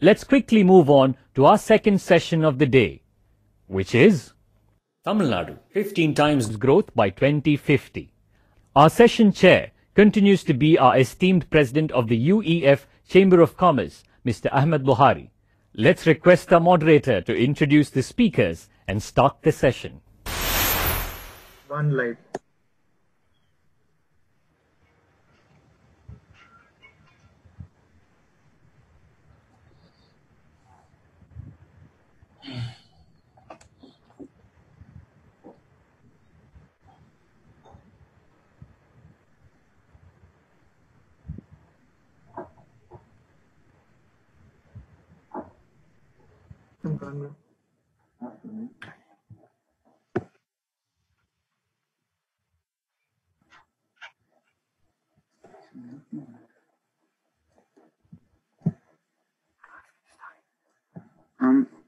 let's quickly move on to our second session of the day, which is Tamil Nadu, 15 times growth by 2050. Our session chair continues to be our esteemed president of the UEF Chamber of Commerce, Mr. Ahmed Buhari. Let's request our moderator to introduce the speakers and start the session. One light.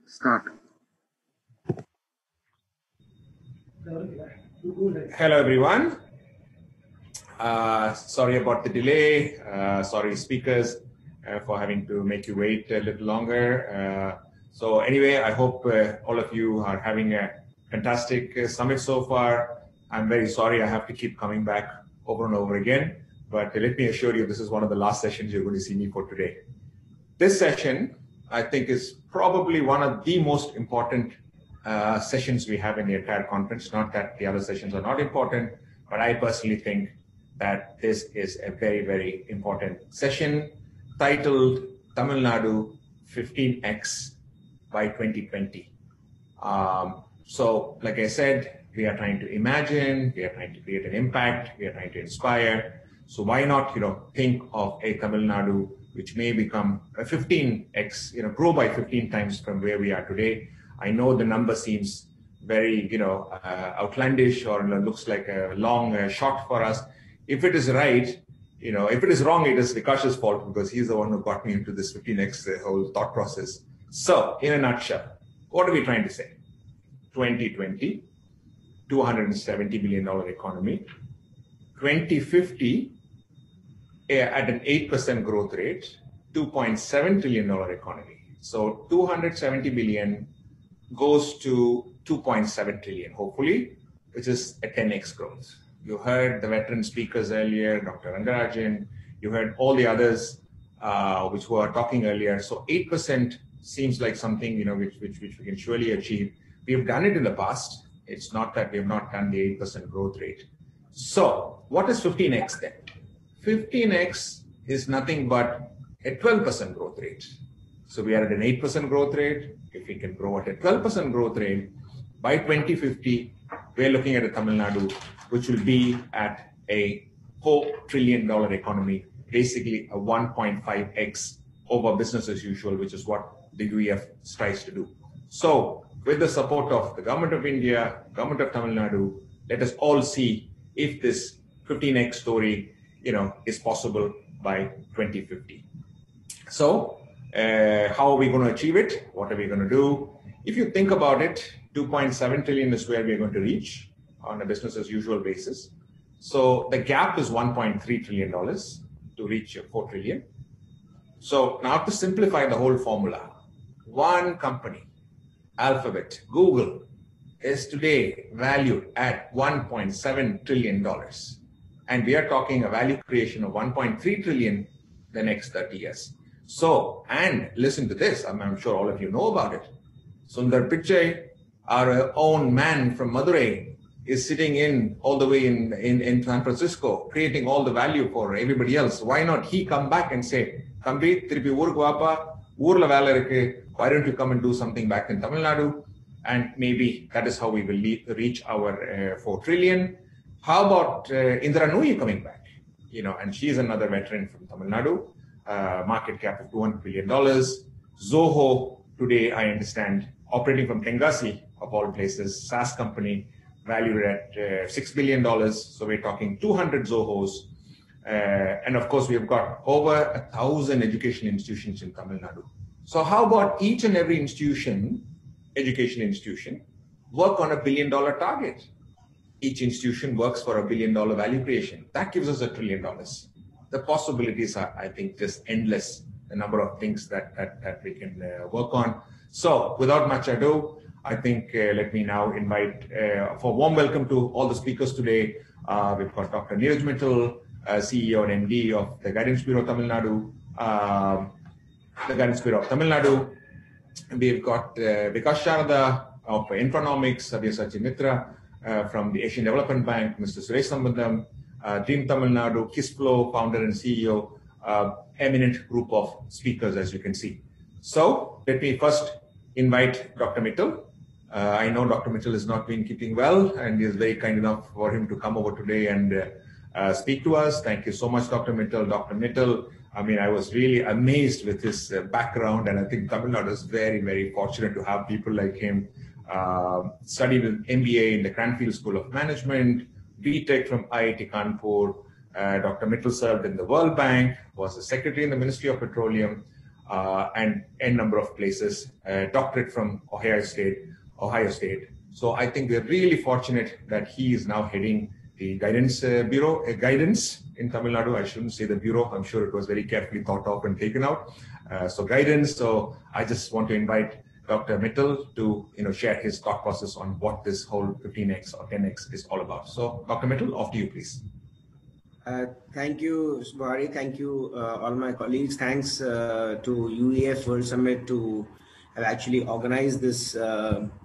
Start. Hello everyone. Sorry about the delay. Sorry speakers for having to make you wait a little longer. So anyway, I hope all of you are having a fantastic summit so far. I'm very sorry I have to keep coming back over and over again, but let me assure you this is one of the last sessions you're going to see me for today. This session, I think, is probably one of the most important sessions we have in the entire conference. Not that the other sessions are not important, but I personally think that this is a very, very important session titled Tamil Nadu 15x by 2020. So, like I said, we are trying to imagine, we are trying to create an impact, we are trying to inspire. So why not, think of a Tamil Nadu which may become a 15x, grow by 15 times from where we are today. I know the number seems very, outlandish or looks like a long shot for us. If it is right, if it is wrong, it is Vikash's fault because he's the one who got me into this 15x whole thought process. So, in a nutshell, what are we trying to say? 2020, $270 billion economy. 2050, at an 8% growth rate, $2.7 trillion economy. So 270 billion goes to 2.7 trillion, hopefully, which is a 10x growth. You heard the veteran speakers earlier, Dr. Rangarajan, you heard all the others which were talking earlier. So 8% seems like something, which we can surely achieve. We have done it in the past. It's not that we have not done the 8% growth rate. So what is 15x then? 15x is nothing but a 12% growth rate. So we are at an 8% growth rate. If we can grow at a 12% growth rate, by 2050, we're looking at a Tamil Nadu, which will be at a $4 trillion economy, basically a 1.5x over business as usual, which is what the UEF strives to do. So with the support of the Government of India, Government of Tamil Nadu, let us all see if this 15x story is possible by 2050. So, how are we going to achieve it? What are we going to do? If you think about it, 2.7 trillion is where we're going to reach on a business as usual basis. So the gap is $1.3 trillion to reach 4 trillion. So now to simplify the whole formula, one company, Alphabet, Google, is today valued at $1.7 trillion. And we are talking a value creation of 1.3 trillion the next 30 years. So, and listen to this, I'm sure all of you know about it. Sundar Pichai, our own man from Madurai, is sitting all the way in San Francisco, creating all the value for everybody else. Why not he come back and say, Kambi, Tripi Urku Vapa, Urla Vala Irukku, why don't you come and do something back in Tamil Nadu? And maybe that is how we will reach our 4 trillion. How about Indra Nooyi coming back? And she is another veteran from Tamil Nadu, market cap of $200 billion. Zoho, today, I understand, operating from Tengasi, of all places, SaaS company, valued at $6 billion. So we're talking 200 Zohos. And of course, we have got over 1,000 education institutions in Tamil Nadu. So how about each and every institution, education institution, work on $1 billion target? Each institution works for $1 billion value creation. That gives us $1 trillion. The possibilities are, I think, just endless a number of things that we can work on. So without much ado, I think let me now invite for a warm welcome to all the speakers today. We've got Dr. Neeraj Mittal, CEO and MD of the Guidance Bureau Tamil Nadu. We've got Vikas Sharada of Infonomics, Sabyasachi Mitra from the Asian Development Bank, Mr. Suresh Sambandam, Dream Tamil Nadu, Kissflow founder and CEO, eminent group of speakers, as you can see. So let me first invite Dr. Mittal. I know Dr. Mittal has not been keeping well, and he is very kind enough for him to come over today and speak to us. Thank you so much, Dr. Mittal. Dr. Mittal, I mean, I was really amazed with his background, and I think Tamil Nadu is very, very fortunate to have people like him. Studied an MBA in the Cranfield School of Management, BTech from IIT Kanpur. Dr. Mittal served in the World Bank, was a secretary in the Ministry of Petroleum, and a number of places. Doctorate from Ohio State. So I think we're really fortunate that he is now heading the Guidance Bureau, Guidance in Tamil Nadu. I shouldn't say the Bureau. I'm sure it was very carefully thought of and taken out. So Guidance. So I just want to invite Dr. Mittal to share his thought process on what this whole 15x or 10x is all about. So Dr. Mittal, off to you, please. Thank you, Subhari. Thank you, all my colleagues. Thanks to UEF World Summit to have actually organized this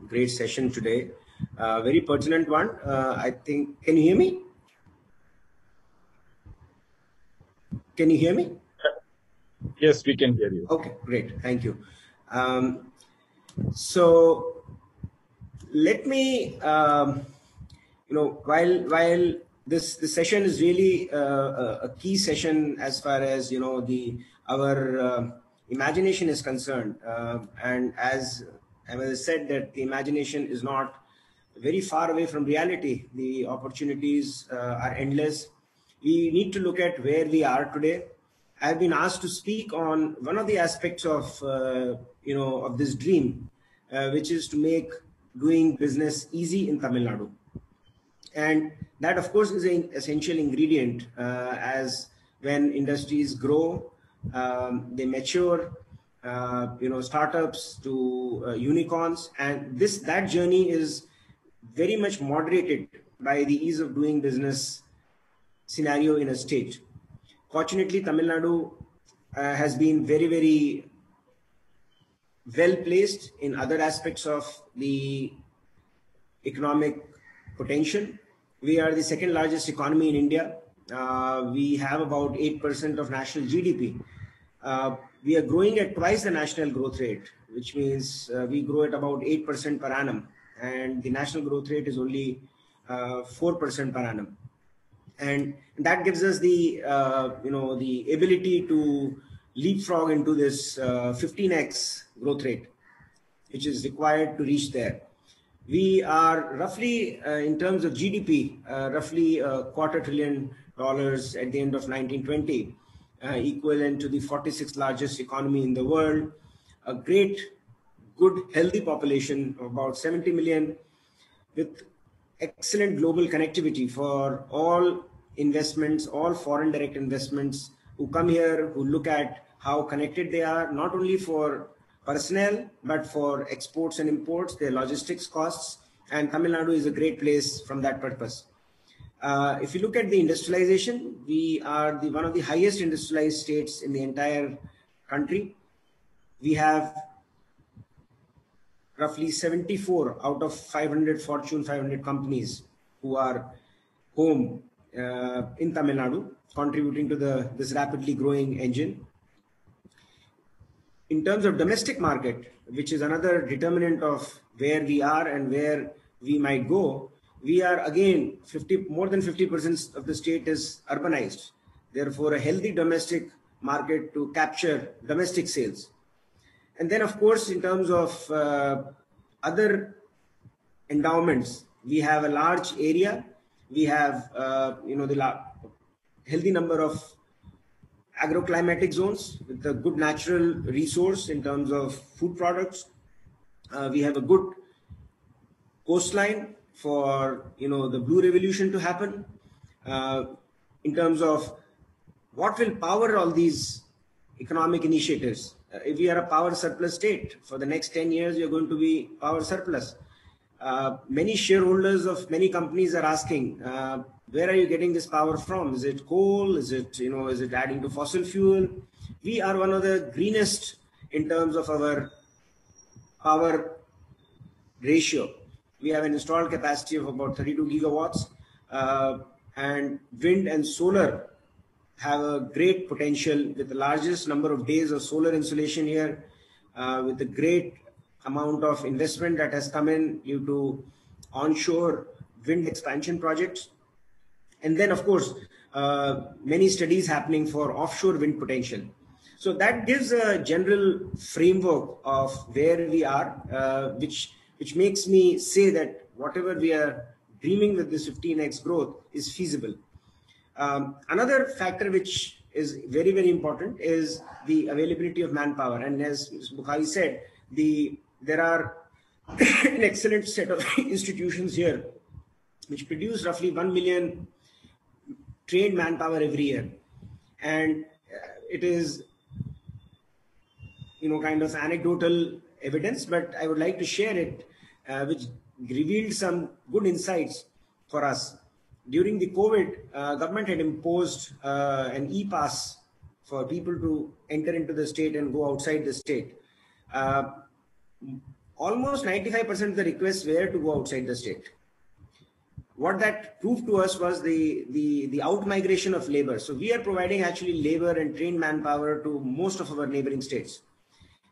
great session today. Very pertinent one. I think, can you hear me? Can you hear me? Yes, we can hear you. Okay, great. Thank you. So let me, while this session is really a key session as far as our imagination is concerned, and as I said, that the imagination is not very far away from reality. The opportunities are endless. We need to look at where we are today. I've been asked to speak on one of the aspects of of this dream, which is to make doing business easy in Tamil Nadu. And that, of course, is an essential ingredient as when industries grow, they mature, startups to unicorns, and that journey is very much moderated by the ease of doing business scenario in a state. Fortunately, Tamil Nadu has been very, very well placed in other aspects of the economic potential. We are the second largest economy in India. We have about 8% of national GDP. We are growing at twice the national growth rate, which means we grow at about 8% per annum, and the national growth rate is only 4% per annum. And that gives us the the ability to leapfrog into this 15x growth rate, which is required to reach there. We are roughly, in terms of GDP, roughly $250 billion at the end of 1920, equivalent to the 46th largest economy in the world. A great, good, healthy population of about 70 million, with excellent global connectivity for all investments, all foreign direct investments who come here, who look at how connected they are, not only for personnel, but for exports and imports, their logistics costs. And Tamil Nadu is a great place from that purpose. If you look at the industrialization, we are one of the highest industrialized states in the entire country. We have roughly 74 out of 500 Fortune 500 companies who are home in Tamil Nadu, contributing to this rapidly growing engine. In terms of domestic market, which is another determinant of where we are and where we might go, we are again more than 50% of the state is urbanized. Therefore, a healthy domestic market to capture domestic sales. And then, of course, in terms of other endowments, we have a large area. We have the healthy number of agroclimatic zones with a good natural resource in terms of food products. We have a good coastline for the blue revolution to happen. In terms of what will power all these economic initiatives. If we are a power surplus state, for the next 10 years, you're going to be power surplus. Many shareholders of many companies are asking, where are you getting this power from? Is it coal? Is it, is it adding to fossil fuel? We are one of the greenest in terms of our power ratio. We have an installed capacity of about 32 gigawatts, and wind and solar have a great potential with the largest number of days of solar installation here, with a great amount of investment that has come in due to onshore wind expansion projects. And then, of course, many studies happening for offshore wind potential. So that gives a general framework of where we are, which makes me say that whatever we are dreaming with this 15x growth is feasible. Another factor which is very, very important is the availability of manpower. And as Mr. Bukhari said, there are an excellent set of institutions here which produce roughly 1 million trained manpower every year. And it is, kind of anecdotal evidence, but I would like to share it, which revealed some good insights for us. During the COVID, government had imposed an e-pass for people to enter into the state and go outside the state. Almost 95% of the requests were to go outside the state. What that proved to us was the out-migration of labor. So we are providing actually labor and trained manpower to most of our neighboring states.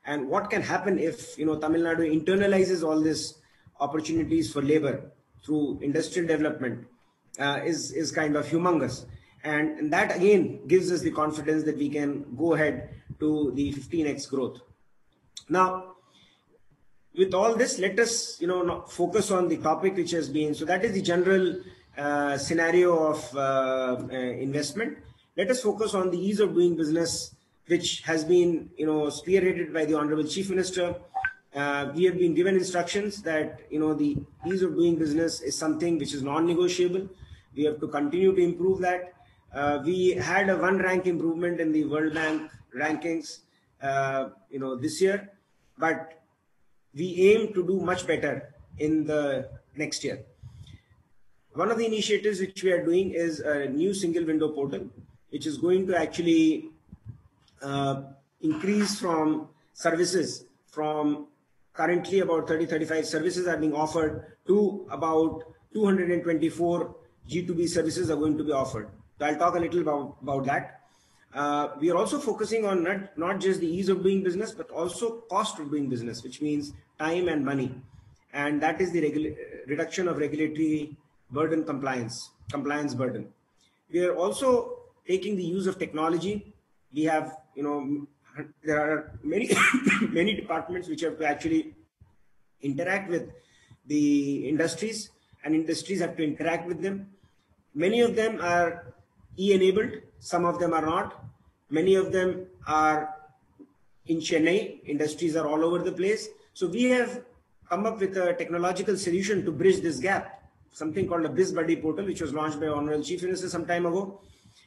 And what can happen if Tamil Nadu internalizes all these opportunities for labor through industrial development is kind of humongous. And that again gives us the confidence that we can go ahead to the 15x growth. Now, with all this, let us focus on the topic which has been, so that is the general scenario of investment. Let us focus on the ease of doing business, which has been spearheaded by the Honorable Chief Minister. We have been given instructions that the ease of doing business is something which is non-negotiable. We have to continue to improve that. We had a 1 rank improvement in the World Bank rankings this year, but we aim to do much better in the next year. One of the initiatives which we are doing is a new single window portal, which is going to actually increase from services from currently about 30-35 services are being offered to about 224 G2B services are going to be offered. So I'll talk a little about that. We are also focusing on not just the ease of doing business, but also cost of doing business, which means time and money. And that is the reduction of regulatory burden compliance burden. We are also taking the use of technology. We have, there are many, many departments which have to actually interact with the industries, and industries have to interact with them. Many of them are e-enabled, some of them are not. Many of them are in Chennai, industries are all over the place. So we have come up with a technological solution to bridge this gap, something called a BizBuddy portal, which was launched by Honorable Chief Minister some time ago.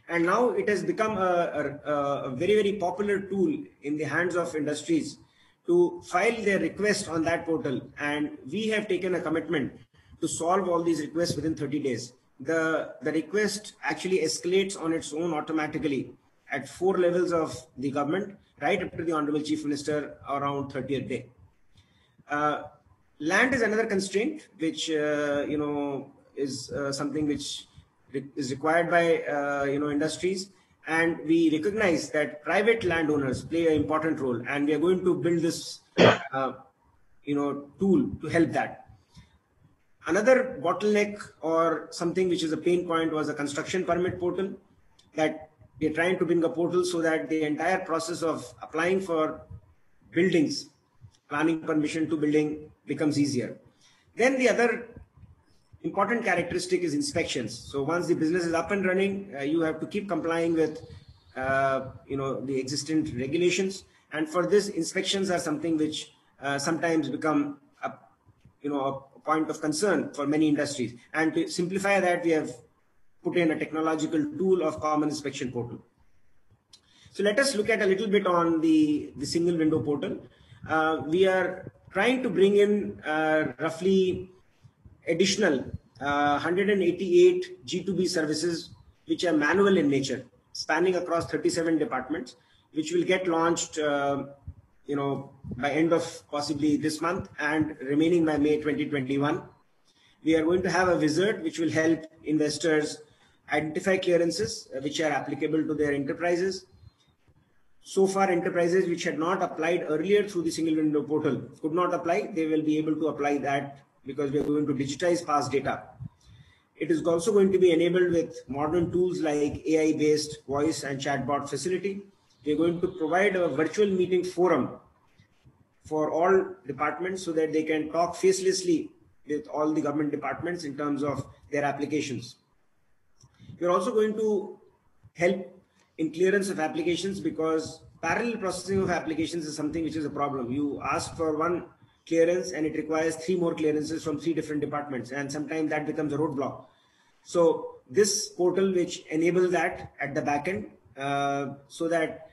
And now it has become a very, very popular tool in the hands of industries to file their request on that portal. And we have taken a commitment to solve all these requests within 30 days. The request actually escalates on its own automatically at 4 levels of the government, right up to the Honorable Chief Minister around 30th day. Land is another constraint, which, is something which is required by, industries. And we recognize that private landowners play an important role. And we are going to build this, tool to help that. Another bottleneck or something which is a pain point was a construction permit portal, that we are trying to bring a portal so that the entire process of applying for buildings, planning permission to building becomes easier. Then the other important characteristic is inspections. So once the business is up and running, you have to keep complying with, the existing regulations. And for this, inspections are something which sometimes become a point of concern for many industries. And to simplify that, we have put in a technological tool of common inspection portal. So let us look at a little bit on the single window portal. We are trying to bring in roughly additional 188 G2B services which are manual in nature, spanning across 37 departments, which will get launched by end of possibly this month and remaining by May 2021. We are going to have a wizard which will help investors identify clearances which are applicable to their enterprises. So far, enterprises which had not applied earlier through the single window portal could not apply. They will be able to apply that because we are going to digitize past data. It is also going to be enabled with modern tools like AI-based voice and chatbot facility. We are going to provide a virtual meeting forum for all departments so that they can talk facelessly with all the government departments in terms of their applications. We are also going to help in clearance of applications because parallel processing of applications is something which is a problem. You ask for one clearance and it requires 3 more clearances from 3 different departments, and sometimes that becomes a roadblock. So this portal which enables that at the back end, so that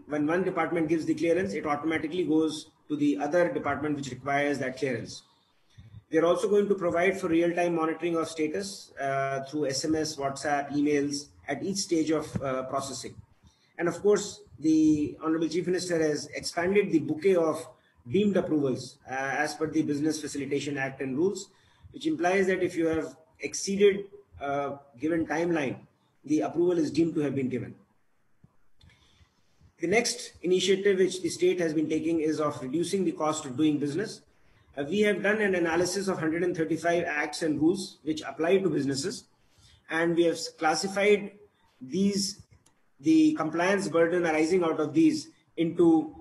when one department gives the clearance, it automatically goes to the other department which requires that clearance. We are also going to provide for real-time monitoring of status through SMS, WhatsApp, emails at each stage of processing. And of course, the Honorable Chief Minister has expanded the bouquet of deemed approvals as per the Business Facilitation Act and rules, which implies that if you have exceeded a given timeline, the approval is deemed to have been given. The next initiative which the state has been taking is of reducing the cost of doing business. We have done an analysis of 135 acts and rules which apply to businesses, and we have classified the compliance burden arising out of these into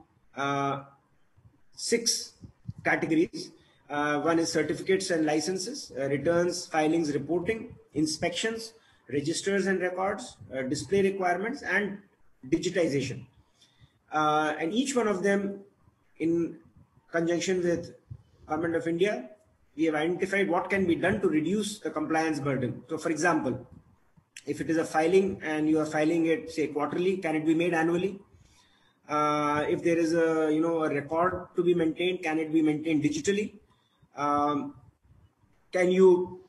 6 categories. One is certificates and licenses, returns, filings, reporting, inspections, registers and records, display requirements, and digitization. And each one of them, in conjunction with Government of India, we have identified what can be done to reduce the compliance burden. So for example, if it is a filing and you are filing it, say, quarterly, can it be made annually? If there is a record to be maintained, can it be maintained digitally? Can you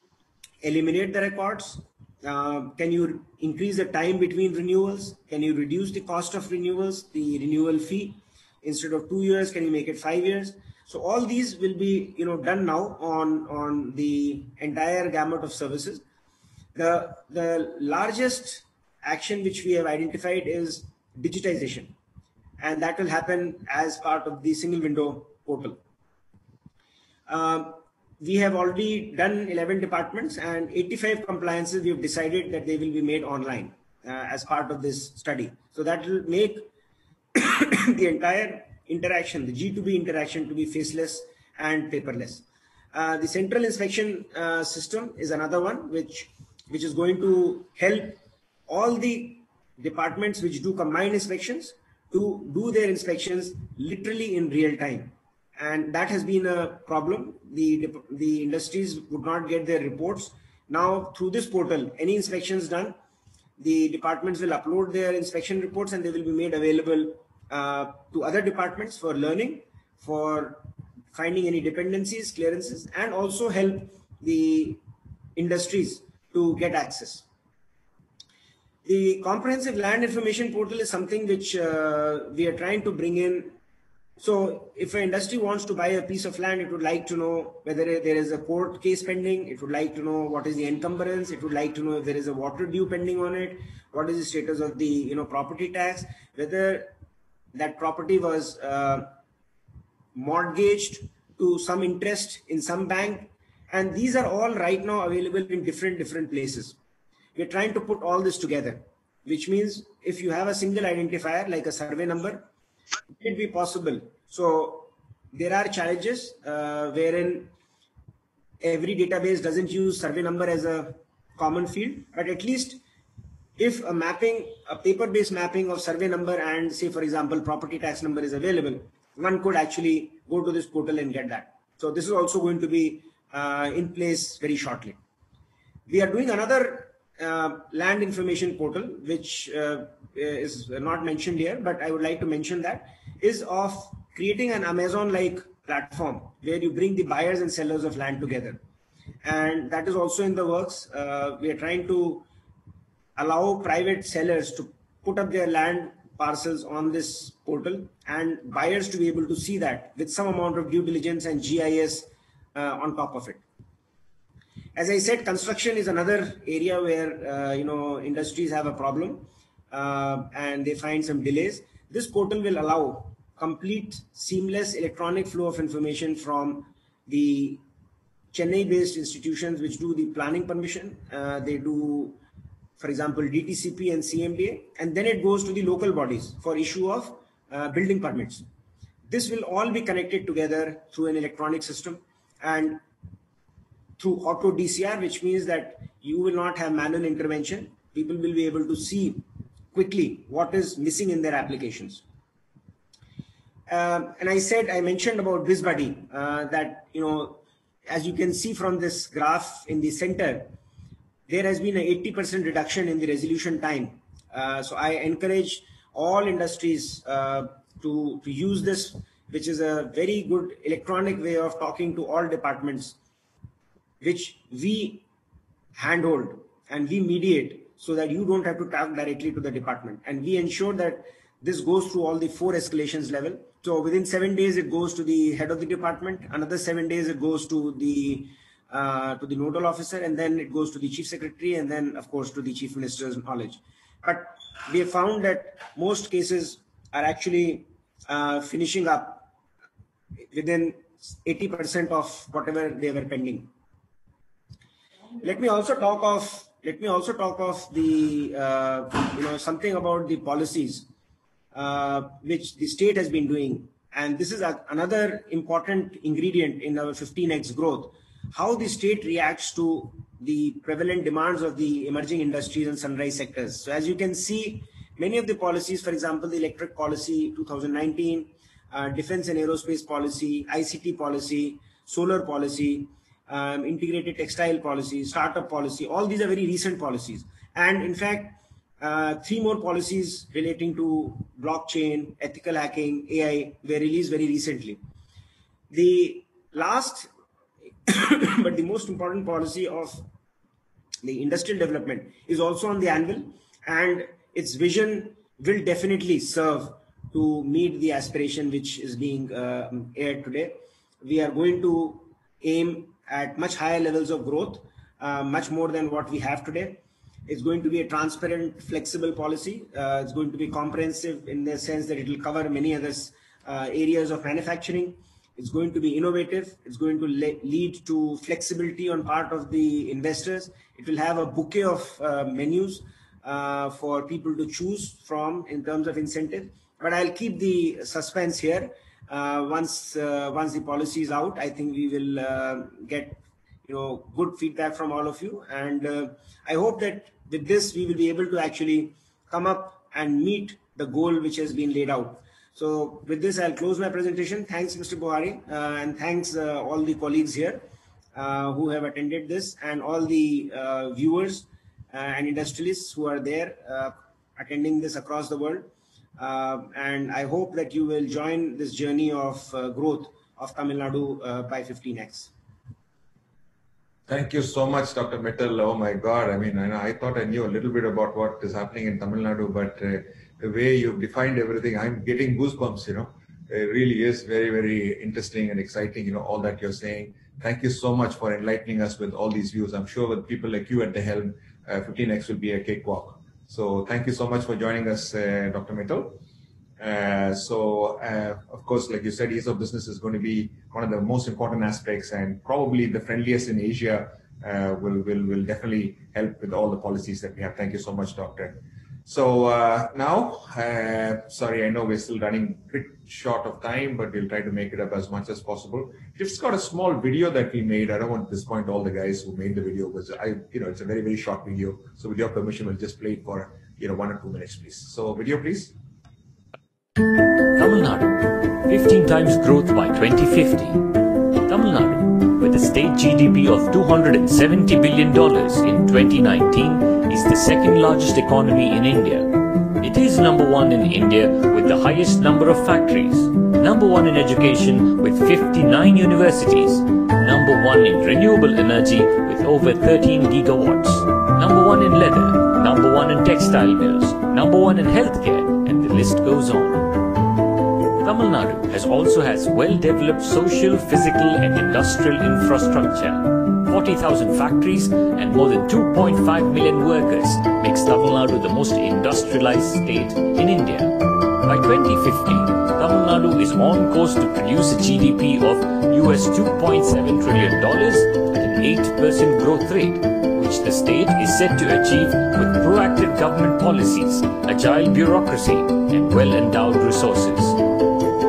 eliminate the records? Can you increase the time between renewals? Can you reduce the cost of renewals, the renewal fee? Instead of 2 years, can you make it 5 years? So all these will be done now on the entire gamut of services. The largest action which we have identified is digitization, and that will happen as part of the single window portal. We have already done 11 departments, and 85 compliances we have decided that they will be made online as part of this study. So that will make the entire interaction, the G2B interaction, to be faceless and paperless. The central inspection system is another one which is going to help all the departments which do combined inspections to do their inspections literally in real time. And that has been a problem. The industries would not get their reports. Now through this portal, any inspections done, the departments will upload their inspection reports and they will be made available to other departments for learning, for finding any dependencies, clearances, and also help the industries to get access. The comprehensive land information portal is something which we are trying to bring in. So if an industry wants to buy a piece of land, it would like to know whether there is a court case pending. It would like to know what is the encumbrance. It would like to know if there is a water due pending on it. What is the status of the property tax, whether that property was mortgaged to some interest in some bank. And these are all right now available in different places. We're trying to put all this together, which means if you have a single identifier like a survey number, it will be possible. So there are challenges wherein every database doesn't use survey number as a common field, but at least if a paper-based mapping of survey number and, say, for example, property tax number is available, one could actually go to this portal and get that. So this is also going to be in place very shortly. We are doing another land information portal, which is not mentioned here, but I would like to mention that, is of creating an Amazon-like platform where you bring the buyers and sellers of land together. And that is also in the works. We are trying to allow private sellers to put up their land parcels on this portal and buyers to be able to see that with some amount of due diligence and GIS on top of it. As I said, construction is another area where industries have a problem and they find some delays. This portal will allow complete seamless electronic flow of information from the Chennai-based institutions which do the planning permission. They do, for example, DTCP and CMDA, and then it goes to the local bodies for issue of building permits. This will all be connected together through an electronic system and through auto DCR, which means that you will not have manual intervention. People will be able to see quickly what is missing in their applications. And I mentioned about BizBuddy, that, as you can see from this graph in the center, there has been an 80% reduction in the resolution time. So I encourage all industries to use this, which is a very good electronic way of talking to all departments, which we handhold and we mediate so that you don't have to talk directly to the department. And we ensure that this goes through all the 4 escalations level. So within 7 days, it goes to the head of the department. Another 7 days, it goes to the nodal officer, and then it goes to the chief secretary, and then of course to the chief minister's knowledge. But we have found that most cases are actually finishing up within 80% of whatever they were pending. Let me also talk of the something about the policies which the state has been doing, and this is another important ingredient in our 15x growth. How the state reacts to the prevalent demands of the emerging industries and sunrise sectors. So as you can see, many of the policies, for example, the electric policy 2019, defense and aerospace policy, ICT policy, solar policy, integrated textile policy, startup policy, all these are very recent policies. And in fact, 3 more policies relating to blockchain, ethical hacking, AI were released very recently. The last but the most important policy of the industrial development is also on the anvil, and its vision will definitely serve to meet the aspiration which is being aired today. We are going to aim at much higher levels of growth, much more than what we have today. It's going to be a transparent, flexible policy. It's going to be comprehensive in the sense that it will cover many other areas of manufacturing. It's going to be innovative. It's going to lead to flexibility on part of the investors. It will have a bouquet of menus for people to choose from in terms of incentive. But I'll keep the suspense here. Once the policy is out, I think we will get good feedback from all of you. And I hope that with this, we will be able to actually come up and meet the goal which has been laid out. So with this, I'll close my presentation. Thanks, Mr. Buhari, and thanks all the colleagues here who have attended this, and all the viewers and industrialists who are there attending this across the world. And I hope that you will join this journey of growth of Tamil Nadu by 15x. Thank you so much, Dr. Mittal. Oh my God. I mean, I thought I knew a little bit about what is happening in Tamil Nadu, but the way you've defined everything, I'm getting goosebumps, It really is very, very interesting and exciting, all that you're saying. Thank you so much for enlightening us with all these views. I'm sure with people like you at the helm, 15x will be a cakewalk. So thank you so much for joining us, Dr. Mittal. Of course, like you said, ease of business is going to be one of the most important aspects, and probably the friendliest in Asia. Will definitely help with all the policies that we have. Thank you so much, Doctor. So now, sorry, I know we're still running a bit short of time, but we'll try to make it up as much as possible. We've just got a small video that we made. I don't want to disappoint all the guys who made the video, because it's a very, very short video. So with your permission, we'll just play it for 1 or 2 minutes, please. So video, please. Tamil Nadu, 15 times growth by 2050. Tamil Nadu, with a state GDP of $270 billion in 2019, is the second largest economy in India. It is number one in India with the highest number of factories, number one in education with 59 universities, number one in renewable energy with over 13 gigawatts, number one in leather, number one in textile mills, number one in healthcare, and the list goes on. Tamil Nadu also has well-developed social, physical and industrial infrastructure. 40,000 factories and more than 2.5 million workers makes Tamil Nadu the most industrialized state in India. By 2050, Tamil Nadu is on course to produce a GDP of $2.7 trillion at an 8% growth rate, which the state is set to achieve with proactive government policies, agile bureaucracy and well-endowed resources.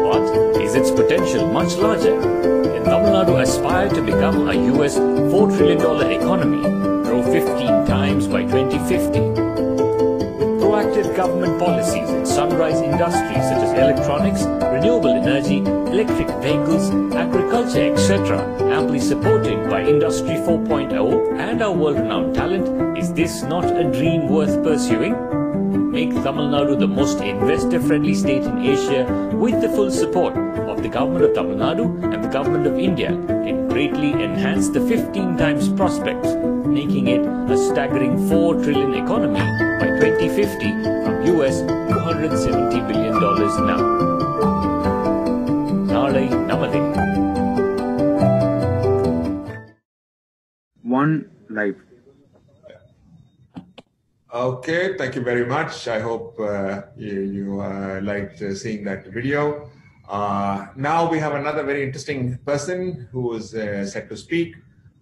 But is its potential much larger? Can Tamil Nadu aspire to become a $4 trillion economy, grow 15 times by 2050? With proactive government policies in sunrise industries such as electronics, renewable energy, electric vehicles, agriculture, etc., amply supported by Industry 4.0 and our world-renowned talent, is this not a dream worth pursuing? Make Tamil Nadu the most investor-friendly state in Asia with the full support of the government of Tamil Nadu and the government of India can greatly enhance the 15 times prospects, making it a staggering $4 trillion economy by 2050 from $270 billion now. Nalai Namade. One life. Okay, thank you very much. I hope you liked seeing that video. Now we have another very interesting person who is set to speak,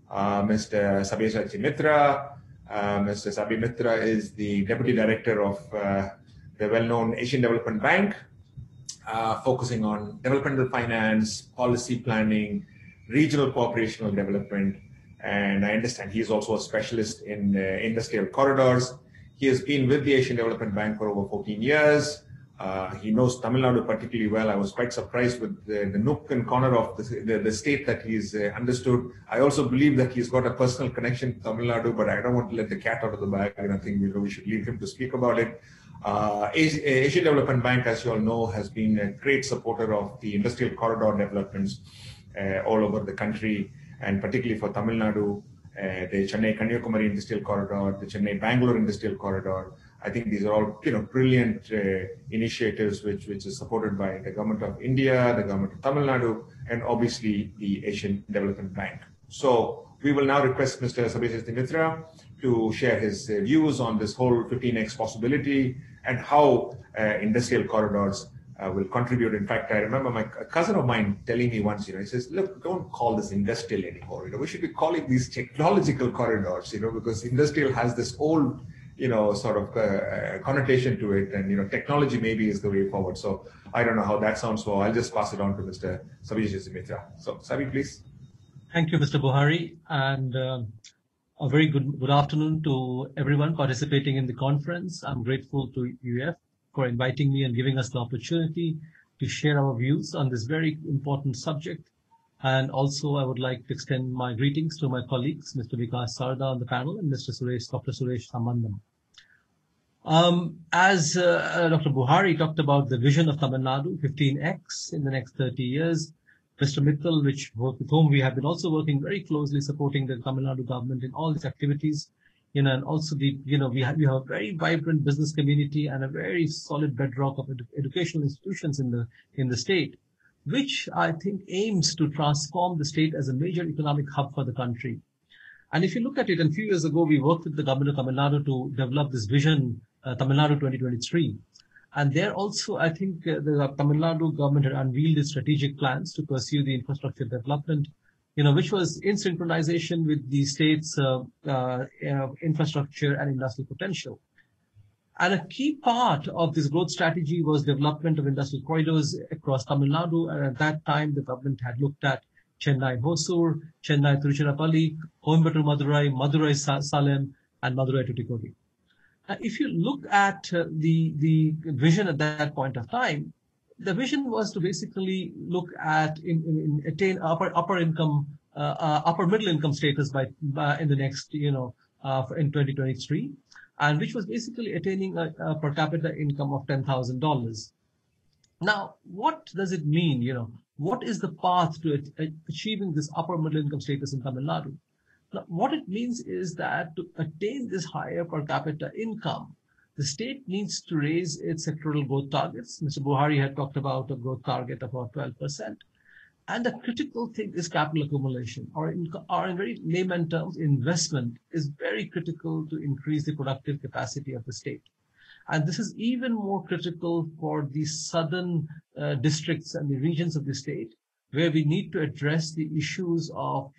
Mr. Sabyasachi Mitra. Mr. Sabi Mitra is the Deputy Director of the well-known Asian Development Bank, focusing on developmental finance, policy planning, regional cooperational development, and I understand he is also a specialist in industrial corridors. He has been with the Asian Development Bank for over 14 years. He knows Tamil Nadu particularly well. I was quite surprised with the nook and corner of the state that he's understood. I also believe that he's got a personal connection to Tamil Nadu, but I don't want to let the cat out of the bag, and I think we should leave him to speak about it. Asian Development Bank, as you all know, has been a great supporter of the industrial corridor developments all over the country, and particularly for Tamil Nadu, the Chennai-Kanyakumari Industrial Corridor, the Chennai-Bangalore Industrial Corridor. I think these are all brilliant initiatives which is supported by the government of India, the government of Tamil Nadu, and obviously the Asian Development Bank. So we will now request Mr. Sabyasachi Mitra to share his views on this whole 15x possibility and how industrial corridors will contribute. In fact, I remember a cousin of mine telling me once, he says, look, don't call this industrial anymore. We should be calling these technological corridors, because industrial has this old, sort of connotation to it, and, technology maybe is the way forward. So I don't know how that sounds, so I'll just pass it on to Mr. Sabyasachi Mitra. So Sabi, please. Thank you, Mr. Buhari, and a very good afternoon to everyone participating in the conference. I'm grateful to UF for inviting me and giving us the opportunity to share our views on this very important subject. And also, I would like to extend my greetings to my colleagues, Mr. Vikas Sarda on the panel and Dr. Suresh Sambandam. As Dr. Buhari talked about the vision of Tamil Nadu, 15x in the next 30 years, Mr. Mittal, with whom we have been also working very closely supporting the Tamil Nadu government in all these activities, and also we have a very vibrant business community and a very solid bedrock of educational institutions in the state, which I think aims to transform the state as a major economic hub for the country. And if you look at it, a few years ago, we worked with the government of Tamil Nadu to develop this vision, Tamil Nadu 2023. And there also, I think the Tamil Nadu government had unveiled its strategic plans to pursue the infrastructure development, which was in synchronization with the state's infrastructure and industrial potential. And a key part of this growth strategy was development of industrial corridors across Tamil Nadu. And at that time, the government had looked at Chennai-Hosur, Chennai-Tiruchirappalli, Coimbatore-Madurai, Madurai-Salem, and Madurai-Tuticorin. If you look at the vision at that point of time, the vision was to basically look at attain upper income upper middle income status in the next, in 2023, and which was basically attaining a per capita income of $10,000. Now, what does it mean? What is the path to achieving this upper middle income status in Tamil Nadu? Now, what it means is that to attain this higher per capita income, the state needs to raise its sectoral growth targets. Mr. Buhari had talked about a growth target of about 12%. And the critical thing is capital accumulation, or in very layman terms, investment is very critical to increase the productive capacity of the state. And this is even more critical for the southern districts and the regions of the state, where we need to address the issues of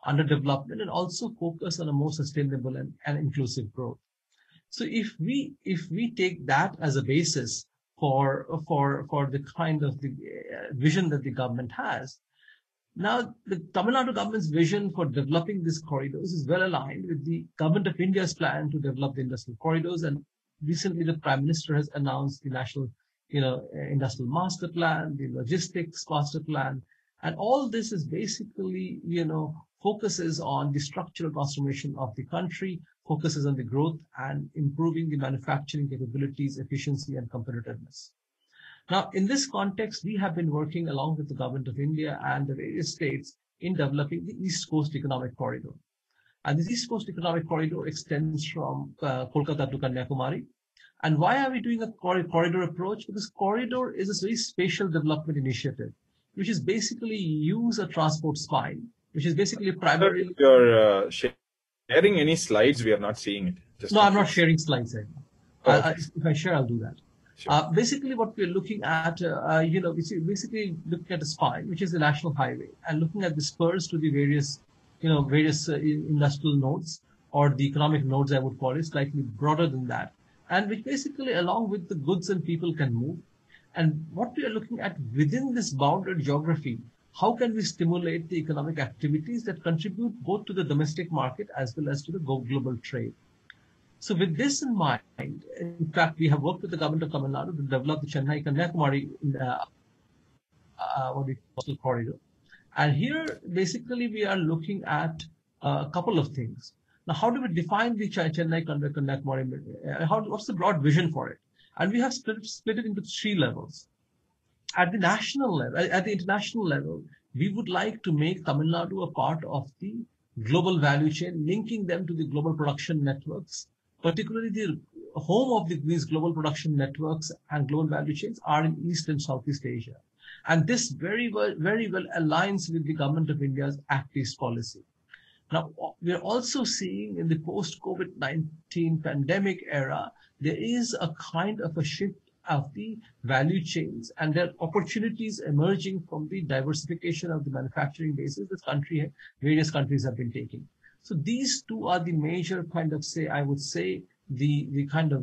underdevelopment and also focus on a more sustainable and inclusive growth. So if we take that as a basis for the kind of the vision that the government has, now the Tamil Nadu government's vision for developing these corridors is well aligned with the Government of India's plan to develop the industrial corridors. And recently the Prime Minister has announced the National Industrial Master Plan, the Logistics Master Plan, and all this is basically focuses on the structural transformation of the country, focuses on the growth and improving the manufacturing capabilities, efficiency, and competitiveness. Now, in this context, we have been working along with the Government of India and the various states in developing the East Coast Economic Corridor. And the East Coast Economic Corridor extends from Kolkata to Kanyakumari. And why are we doing a corridor approach? Because corridor is a very spatial development initiative, which is basically use a transport spine, which is basically primarily... If you're sharing any slides, we are not seeing it. No, I'm not sharing slides right now. Okay. If I share, I'll do that. Sure. Basically, what we're looking at, basically looking at the spine, which is the national highway, and looking at the spurs to the various industrial nodes, or the economic nodes, I would call it, slightly broader than that, and which basically, along with the goods and people, can move. And what we are looking at within this bounded geography, how can we stimulate the economic activities that contribute both to the domestic market as well as to the global trade? So with this in mind, in fact, we have worked with the Government of Tamil Nadu to develop the Chennai-Kanyakumari corridor. And here, basically, we are looking at a couple of things. Now, how do we define the Chennai-Kanyakumari? What's the broad vision for it? And we have split it into 3 levels. At the national level, at the international level, we would like to make Tamil Nadu a part of the global value chain, linking them to the global production networks. Particularly the home of these global production networks and global value chains are in East and Southeast Asia. And this very well aligns with the Government of India's Act East policy. Now, we are also seeing in the post-COVID-19 pandemic era, there is a kind of a shift of the value chains, and there are opportunities emerging from the diversification of the manufacturing bases that various countries have been taking. So these 2 are the major kind of the kind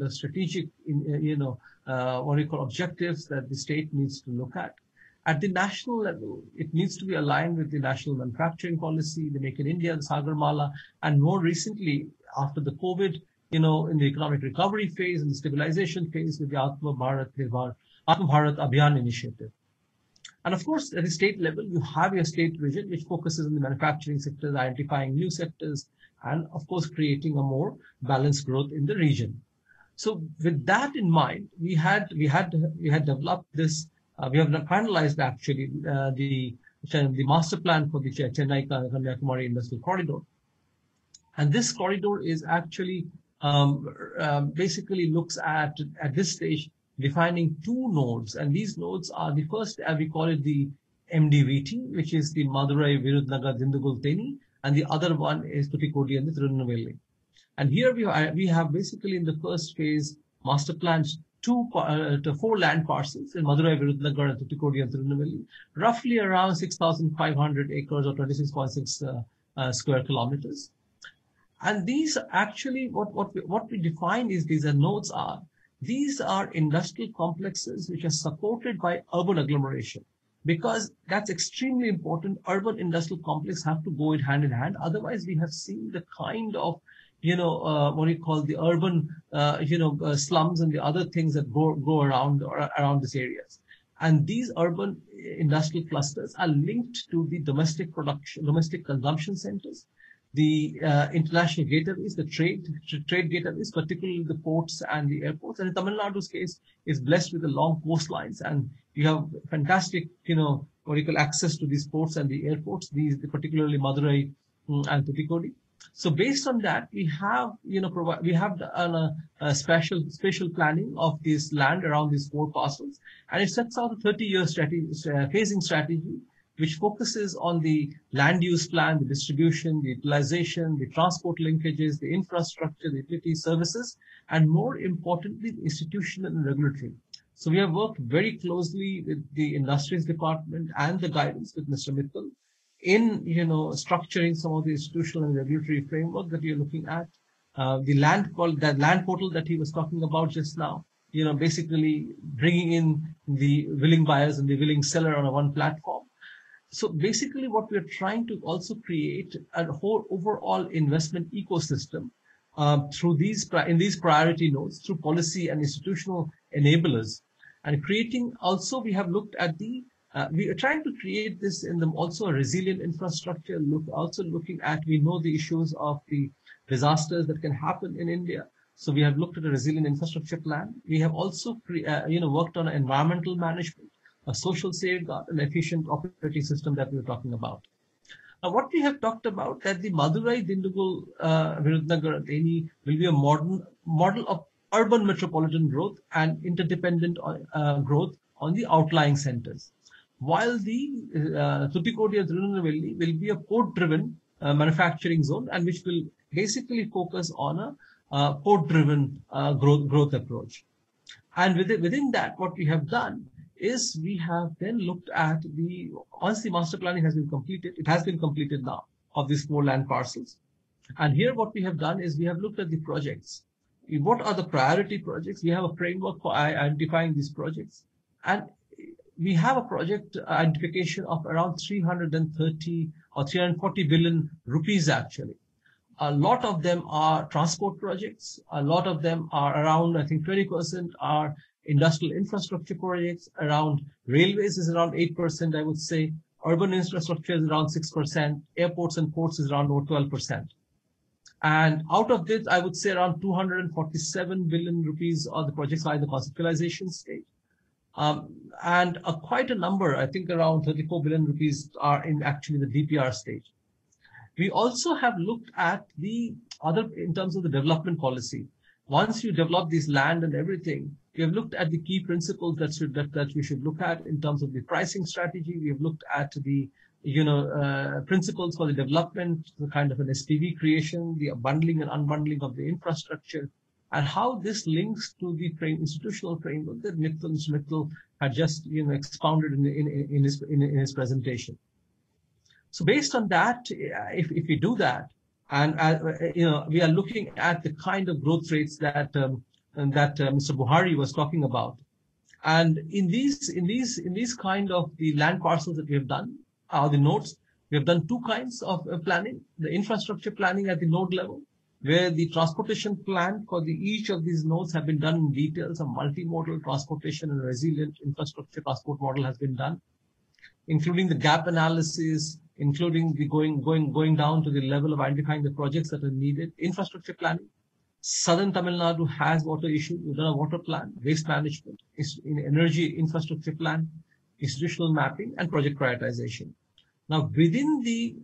of strategic objectives that the state needs to look at. At the national level, it needs to be aligned with the national manufacturing policy, the Make in India, the Sagarmala, and more recently, after the COVID, in the economic recovery phase and the stabilization phase with the Atma Bharat Abhiyan initiative. And of course, at the state level, you have your state vision, which focuses on the manufacturing sectors, identifying new sectors, and of course, creating a more balanced growth in the region. So with that in mind, we had developed this. We have finalized actually the master plan for the Chennai-Kanyakumari Industrial Corridor. And this corridor is actually basically looks at this stage, defining 2 nodes. And these nodes are the first, as we call it, the MDVT, which is the Madurai, Virudnagar, Dindigul, Theni, and the other one is Tuticorin and the Tirunelveli. And here we have basically in the first phase master plans 4 land parcels in Madurai, Virudnagar, and Tuticorin and Tirunelveli, roughly around 6,500 acres or 26.6 square kilometers. And these actually, what we define is these nodes are. These are industrial complexes which are supported by urban agglomeration, because that's extremely important. Urban industrial complex have to go hand in hand. Otherwise, we have seen the kind of, the urban, slums and the other things that go around these areas. And these urban industrial clusters are linked to the domestic production, domestic consumption centers, the international gateways, the trade gateways, particularly the ports and the airports. And in Tamil Nadu's case, is blessed with the long coastlines, and you have fantastic, access to these ports and the airports, particularly Madurai and Tuticorin. So based on that, we have, we have done a spatial planning of this land around these 4 parcels, and it sets out a 30-year phasing strategy, which focuses on the land use plan, the distribution, the utilization, the transport linkages, the infrastructure, the utility services, and more importantly, the institutional and regulatory. So we have worked very closely with the Industries Department and the guidance with Mr. Mittal in, structuring some of the institutional and regulatory framework that we are looking at. The land portal that he was talking about just now, basically bringing in the willing buyers and the willing seller on one platform. So basically what we're trying to also create a whole overall investment ecosystem through these priority nodes, through policy and institutional enablers, and creating also, we have looked at we are trying to create this in them also a resilient infrastructure, looking at, we know the issues of the disasters that can happen in India. So we have looked at a resilient infrastructure plan. We have also, worked on environmental management, a social safeguard, an efficient operating system that we were talking about. Now, what we have talked about that the Madurai, Dindigul, Virudhunagar, Theni will be a model of urban metropolitan growth and interdependent growth on the outlying centers. While the Tuticorin and Tirunelveli will be a port-driven manufacturing zone, and which will basically focus on a port-driven growth approach. And within that, what we have done is we have then looked at once the master planning has been completed, it has been completed now, of these 4 land parcels. And here what we have done is we have looked at the projects. What are the priority projects? We have a framework for identifying these projects. And we have a project identification of around 330 or 340 billion rupees actually. A lot of them are transport projects. A lot of them are around, I think 20% are industrial infrastructure projects. Around railways is around 8%, I would say. Urban infrastructure is around 6%. Airports and ports is around 12%. And out of this, I would say around 247 billion rupees are the projects are in the conceptualization stage. And quite a number, I think around 34 billion rupees are in actually the DPR stage. We also have looked at the other, in terms of the development policy. Once you develop this land and everything, we have looked at the key principles that we should look at in terms of the pricing strategy. We have looked at the principles for the development, the kind of an SPV creation, the bundling and unbundling of the infrastructure, and how this links to the institutional framework that Mr. Mittal had just expounded in his presentation. So based on that, if we do that, and we are looking at the kind of growth rates that Mr. Buhari was talking about, and in these kind of the land parcels that we have done, the nodes, we have done 2 kinds of planning: the infrastructure planning at the node level, where the transportation plan for each of these nodes have been done in detail. Some multimodal transportation and resilient infrastructure transport model has been done, including the gap analysis, including the going down to the level of identifying the projects that are needed. Infrastructure planning. Southern Tamil Nadu has water issues. We've done a water plan, waste management, energy infrastructure plan, institutional mapping, and project prioritization. Now, within the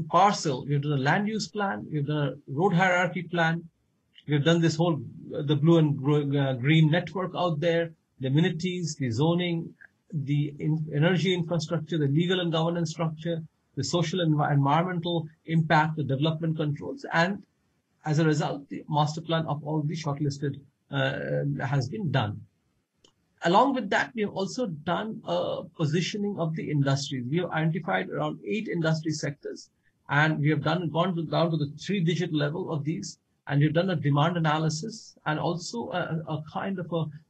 parcel, we've done a land use plan, we've done a road hierarchy plan, we've done this whole, the blue and green network out there, the amenities, the zoning, the energy infrastructure, the legal and governance structure, the social and environmental impact, the development controls, and as a result, the master plan of all the shortlisted has been done. Along with that, we have also done a positioning of the industries. We have identified around 8 industry sectors, and we have gone down to the 3-digit level of these, and we've done a demand analysis and also a kind of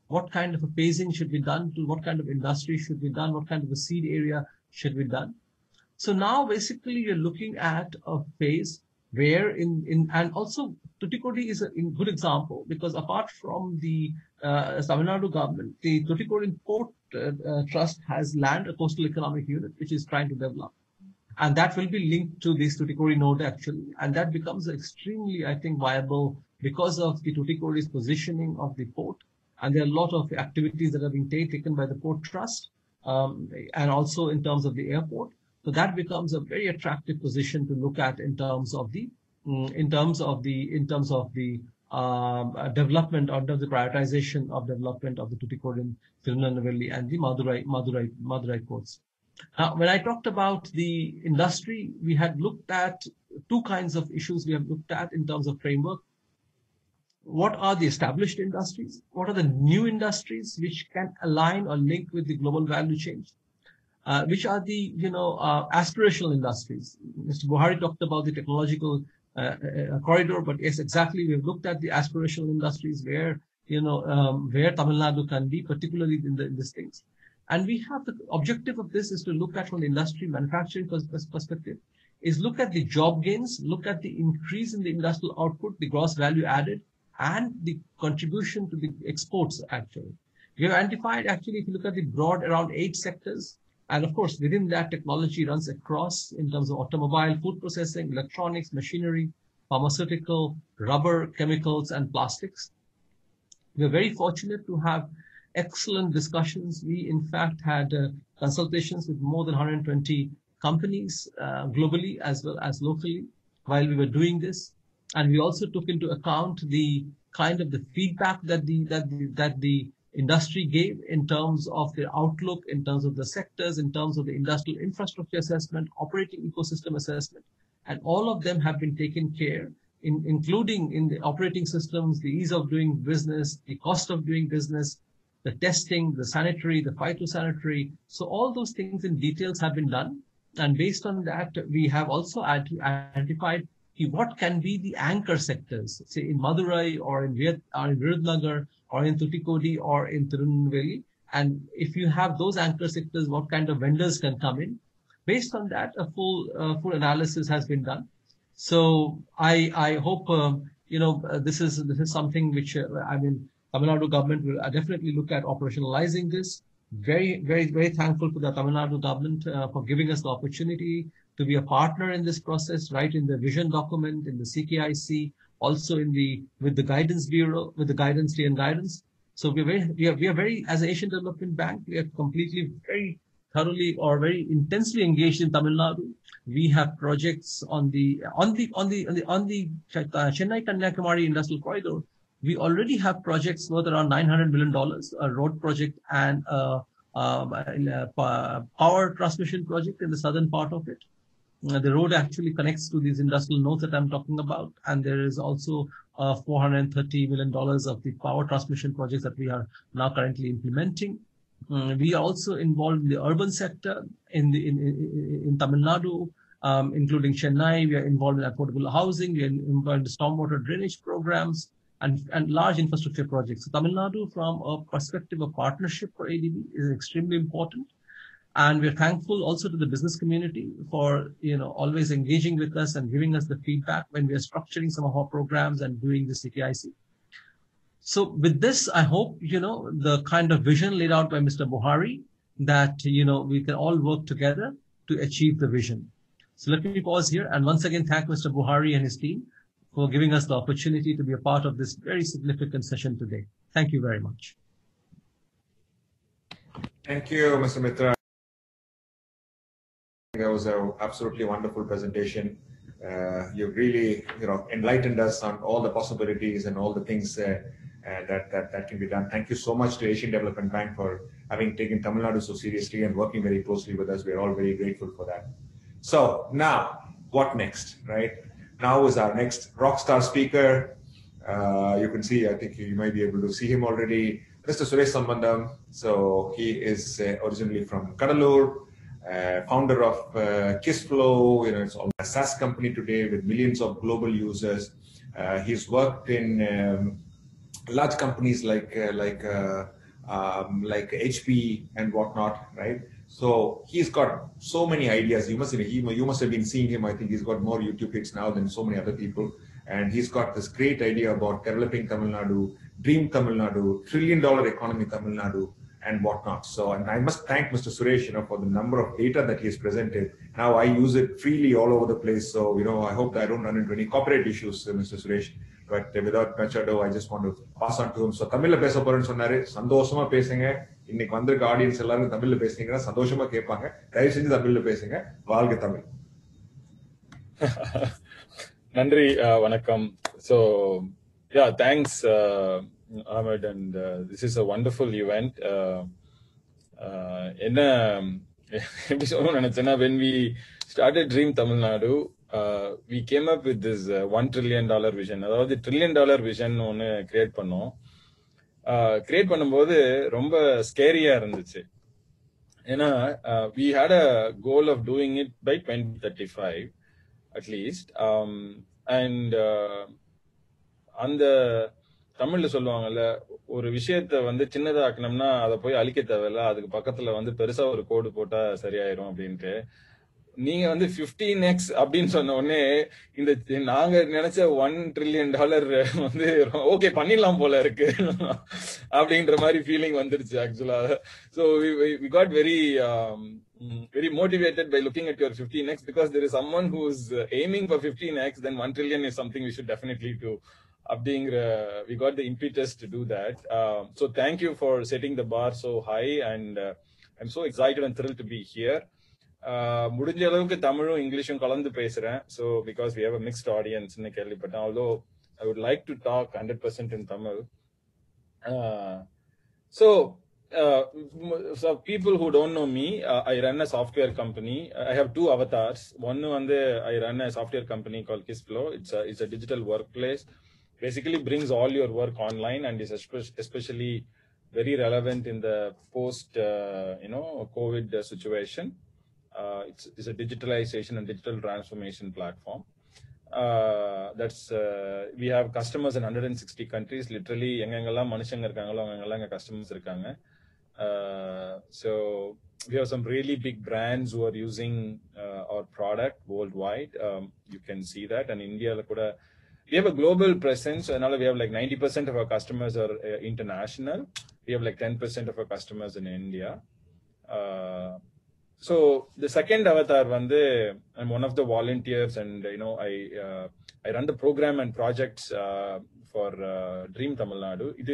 what kind of a phasing should be done to what kind of industry should be done, what kind of a seed area should be done. So now basically you're looking at a phase where and also Tuticorin is a good example, because apart from the as Tamil Nadu government, the Tuticorin Port Trust has land, a coastal economic unit, which is trying to develop. And that will be linked to this Tuticorin node actually. And that becomes extremely, I think, viable because of the Tuticorin's positioning of the port. And there are a lot of activities that are being taken by the Port Trust, and also in terms of the airport. So that becomes a very attractive position to look at in terms of the development, under the prioritization of development of the Tuticorin, Tirunelveli, and the Madurai ports. When I talked about the industry, we had looked at two kinds of issues we have looked at in terms of framework. What are the established industries? What are the new industries which can align or link with the global value chain? Which are the aspirational industries? Mr. Buhari talked about the technological corridor, but yes, exactly. We've looked at the aspirational industries where Tamil Nadu can be, particularly in these things. And we have the objective of this is to look at from the industry manufacturing perspective, is look at the job gains, look at the increase in the industrial output, the gross value added, and the contribution to the exports actually. We have identified actually, if you look at the broad, around 8 sectors. And of course, within that, technology runs across in terms of automobile, food processing, electronics, machinery, pharmaceutical, rubber, chemicals, and plastics. We're very fortunate to have excellent discussions. We, in fact, had consultations with more than 120 companies globally as well as locally while we were doing this. And we also took into account the kind of the feedback that the industry gave in terms of their outlook, in terms of the sectors, in terms of the industrial infrastructure assessment, operating ecosystem assessment. And all of them have been taken care, including in the operating systems, the ease of doing business, the cost of doing business, the testing, the sanitary, the phytosanitary. So all those things in details have been done. And based on that, we have also identified what can be the anchor sectors, say in Madurai or in Virudhunagar or in Tuticorin or in Tirunelveli. And if you have those anchor sectors, what kind of vendors can come in? Based on that, a full analysis has been done. So I hope, this is something which, Tamil Nadu government will definitely look at operationalizing this. Very, very, very thankful to the Tamil Nadu government for giving us the opportunity to be a partner in this process, right in the vision document, in the CKIC, also with the Guidance Bureau, with the Guidance Day and Guidance. So we are very, as an Asian Development Bank, we are completely, very thoroughly or very intensely engaged in Tamil Nadu. We have projects on the Chennai Kanyakumari Industrial Corridor. We already have projects worth around $900 million, a road project and a power transmission project in the southern part of it. The road actually connects to these industrial nodes that I'm talking about. And there is also $430 million of the power transmission projects that we are now currently implementing. We are also involved in the urban sector in Tamil Nadu, including Chennai. We are involved in affordable housing. We are involved in the stormwater drainage programs and large infrastructure projects. So Tamil Nadu, from a perspective of partnership for ADB, is extremely important. And we're thankful also to the business community for, always engaging with us and giving us the feedback when we are structuring some of our programs and doing the CKIC. So with this, I hope, the kind of vision laid out by Mr. Buhari that, we can all work together to achieve the vision. So let me pause here and once again thank Mr. Buhari and his team for giving us the opportunity to be a part of this very significant session today. Thank you very much. Thank you, Mr. Mitra. That was an absolutely wonderful presentation. You've really, enlightened us on all the possibilities and all the things that can be done. Thank you so much to Asian Development Bank for having taken Tamil Nadu so seriously and working very closely with us. We're all very grateful for that. So now, what next, right? Now is our next rock star speaker. You can see, I think you might be able to see him already, Mr. Suresh Sambandam. So he is originally from Kadalur. Founder of Kissflow, it's a SaaS company today with millions of global users. He's worked in large companies like HP and whatnot, right? So he's got so many ideas. You must have been seeing him. I think he's got more YouTube hits now than so many other people. And he's got this great idea about developing Tamil Nadu, Dream Tamil Nadu, $1 trillion economy Tamil Nadu, and whatnot. So, and I must thank Mr. Suresh, for the number of data that he has presented. Now I use it freely all over the place. So, I hope that I don't run into any copyright issues, Mr. Suresh. But without much ado, I just want to pass on to him. So, Tamil pesa poren sonnare, சந்தோஷமா பேசுங்க. இன்னைக்கு வந்திருக்க audience எல்லாரும் தமிழ்ல பேசுனீங்கன்னா சந்தோஷமா கேட்பாங்க. தயவு செஞ்சு தமிழ்ல பேசுங்க. வாழ்க தமிழ். நன்றி, வணக்கம். So, yeah, thanks, Ahmed, and this is a wonderful event. When we started Dream Tamil Nadu, we came up with this $1 trillion vision. அதாவது $1 trillion vision ஒன்னு கிரியேட் பண்ணோம். கிரியேட் பண்ணும்போது ரொம்ப ஸ்கேரியா இருந்துச்சு. ஏன்னா we had a goal of doing it by 2035 at least. And அந்த தமிழ்ல சொல்லுவாங்கல்ல, ஒரு விஷயத்த வந்து சின்னதாக்கணும்னா அதை போய் அழிக்க தேவையில்ல, அதுக்கு பக்கத்துல பெருசா ஒரு கோடு போட்டா சரியாயிரும் அப்படின்ட்டு. நீங்க 15x அப்படின்னு சொன்ன உடனே இந்த நாங்க நினைச்ச $1 trillion ஓகே பண்ணிடலாம் போல இருக்கு அப்படின்ற மாதிரி ஃபீலிங் வந்துருச்சு ஆக்சுவலா. So we got very motivated by looking at your 15x, because there is someone who's aiming for 15x, then 1 trillion is something we should definitely do. We got the impetus to do that. So thank you for setting the bar so high, and I'm so excited and thrilled to be here. முடிஞ்ச அளவுக்கு தமிழும் இங்கிலீஷும் கலந்து பேசுறேன். So because we have a mixed audience ன்னு கேள்விப்பட்டேன். Although I would like to talk 100% in Tamil. So people who don't know me, I run a software company. I have two avatars. One I run a software company called Kissflow. It's a digital workplace. Basically brings all your work online and is especially very relevant in the post COVID situation. It's a digitalization and digital transformation platform. We have customers in 160 countries. Literally, engengalla manusanga irukangalo angengalla enga customers irukanga. So we have some really big brands who are using our product worldwide. You can see that. And India kuda we have a global presence, and we have like 90% of our customers are international. We have like 10% of our customers in India. So the second avatar, I'm one of the volunteers, and I run the program and projects for Dream Tamil Nadu. It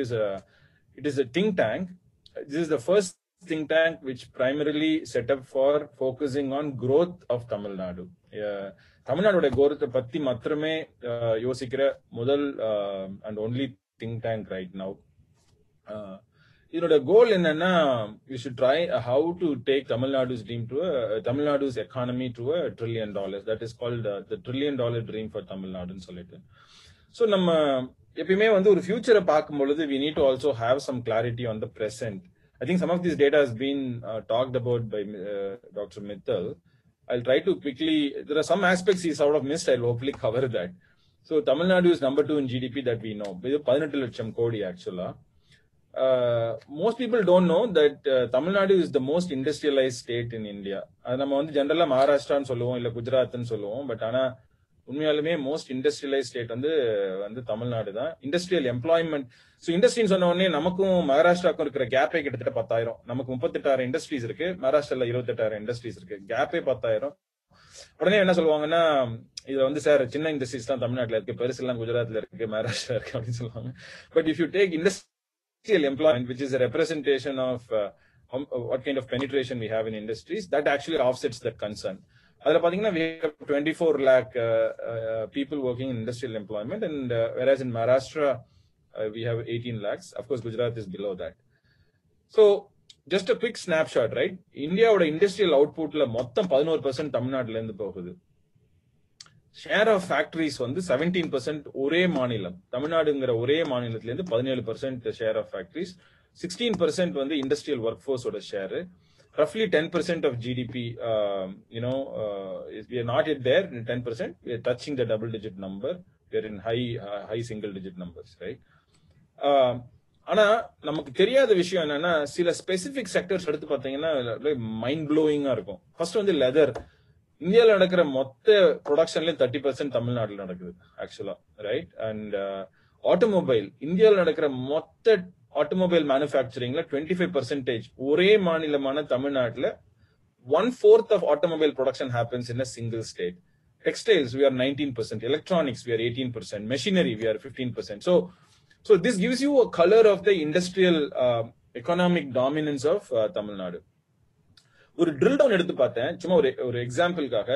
is a think tank. This is the first think tank which primarily set up for focusing on growth of Tamil Nadu. தமிழ்நாடோட கோரத்தை பத்தி மாத்திரமே யோசிக்கிற முதல் and only think tank right now. இதோட கோல் என்னன்னா, we should try how to take Tamil Nadu's economy to $1 trillion. That is called the $1 trillion dream for Tamil Nadu ன்னு சொல்லிட்டு. So நம்ம எப்பயுமே ஒரு ஃபியூச்சரை பார்க்கும்பொழுது we need to also have some clarity on the present. I think some of this data has been talked about by Dr. Mittal. I'll try to quickly, there are some aspects he sort of missed. I'll hopefully cover that. So Tamil Nadu is number 2 in GDP that we know. 18 lakham kodi actually. Most people don't know that Tamil Nadu is the most industrialized state in India. நம்ம ஜெனரலா மகாராஷ்டிரான்னு சொல்லுவோம், இல்ல குஜராத்னு சொல்லுவோம். But ஆனா உண்மையாலுமே most industrialise state Tamil Nadu தான். Industrial employment, so இண்டஸ்ட்ரின்னு சொன்ன உடனே நமக்கும் மகாராஷ்டிராவுக்கும் இருக்கிற கேப்பே கிட்டத்தட்ட 10,000. நமக்கு 38,000 இண்டஸ்ட்ரீஸ் இருக்கு, மகாராஷ்டிரால 28,000 இண்டஸ்ட்ரீஸ் இருக்கு. கேப்பே 10,000. உடனே என்ன சொல்லுவாங்கன்னா, இது சார் சின்ன இண்டஸ்ட்ரீஸ் தான் தமிழ்நாட்டில் இருக்கு, பெருசு எல்லாம் குஜராத்ல இருக்கு, மகாராஷ்டிரா இருக்கு அப்படின்னு சொல்லுவாங்க. But if you take industrial employment, which is a representation of what kind of penetration we have in industries, that actually offsets that concern. We have 24 lakh people working in industrial employment, and whereas in Maharashtra we have 18 lakhs. Of course, Gujarat is below that. So just a quick snapshot, right? India oda industrial output la mottham 11% Tamil Nadu la irundhu pogudhu. Share of factories 17% ஒரே மாநிலம், தமிழ்நாடுங்கிற ஒரே மாநிலத்துல இருந்து 17% share of factories, 16% industrial workforce oda share, roughly 10% of GDP. We are not yet there in 10%. We are touching the double digit number. We are in high single digit numbers, right? ஆனா நமக்கு தெரியாத விஷயம் என்னன்னா, சில specific sectors எடுத்து பாத்தீங்கன்னா mind ப்ளோயிங்கா இருக்கும். First leather. இந்தியாவில் நடக்கிற மொத்த ப்ரொடக்ஷன்ல 30% தமிழ்நாட்டில் நடக்குது ஆக்சுவலா, ரைட்? அண்ட் ஆட்டோமொபைல் இந்தியாவில் நடக்கிற மொத்த ஆட்டோமொபைல் மேனுஃபேக்சரிங்ல 25% ஒரே மாநிலமான தமிழ்நாட்டுல 1/4 of automobile production happens in a single state. Textiles, we are 19%. Electronics, we are 18%. Machinery, we are 15%. So this gives you a color of the industrial economic dominance of Tamil Nadu. ஒரு drill down எடுத்து பார்த்தேன் சும்மா ஒரு எக்ஸாம்பிளுக்காக.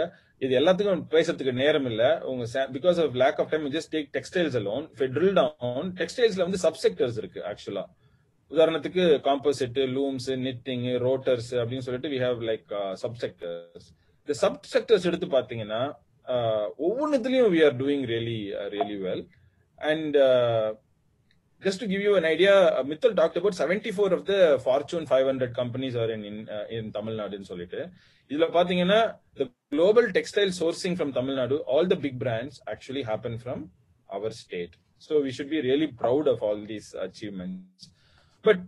இது எல்லாத்துக்கும் பேசுறதுக்கு நேரம் இல்ல. உங்க because of lack of time, just take textiles alone. If I drill down, textilesல வந்து subsectors இருக்கு ஆக்சுவலா. உதாரணத்துக்கு காம்போசிட், லூம்ஸ், நிட்டிங், ரோட்டர்ஸ் அப்படின்னு சொல்லிட்டு we have like subsectors. இந்த subsectors எடுத்து பாத்தீங்கன்னா ஒவ்வொன்றுலயும் we are doing really well. And just to give you an idea, Mittal talked about 74 of the Fortune 500 companies are in Tamil Nadu ன்னு சொல்லிட்டு. இதுல பாத்தீங்கன்னா the global textile sourcing from Tamil Nadu, all the big brands actually happen from our state. So we should be really proud of all these achievements. But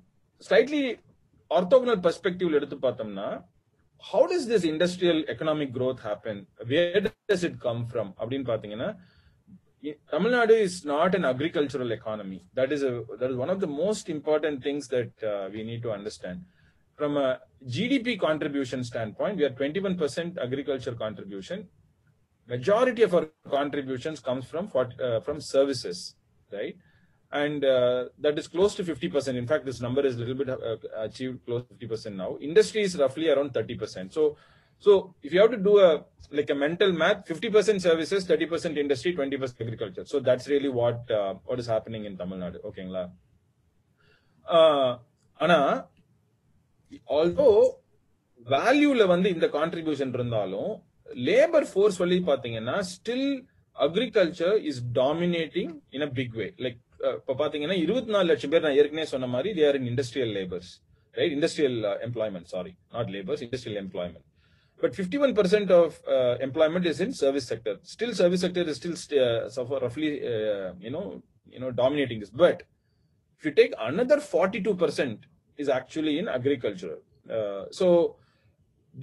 slightly orthogonal perspective எடுத்து பார்த்தோம்னா, how does this industrial economic growth happen? Where does it come from? அப்படின்னு பாத்தீங்கன்னா, Tamil Nadu is not an agricultural economy. That is one of the most important things that we need to understand. From a GDP contribution standpoint, we are 21% agriculture contribution. Majority of our contributions comes from services, right? And that is close to 50%. In fact, this number is a little bit achieved close to 50% now. Industry is roughly around 30%. So if you have to do a mental math, 50% services, 30% industry, 20% agriculture. So that's really what is happening in Tamil Nadu. Okay, Ana, although value la வந்து இந்த contribution இருந்தாலும் labor force வழி பாத்தீங்கன்னா still agriculture is dominating in a big way. Like இப்ப பாத்தீங்கன்னா 24 லட்சம் பேர் நான் ஏற்கனவே சொன்ன மாதிரி they are in industrial labors, right? Industrial employment, sorry, not labors, industrial employment. But 51% of employment is in service sector. Still, service sector is still roughly, dominating this. But if you take another 42% is actually in agriculture. So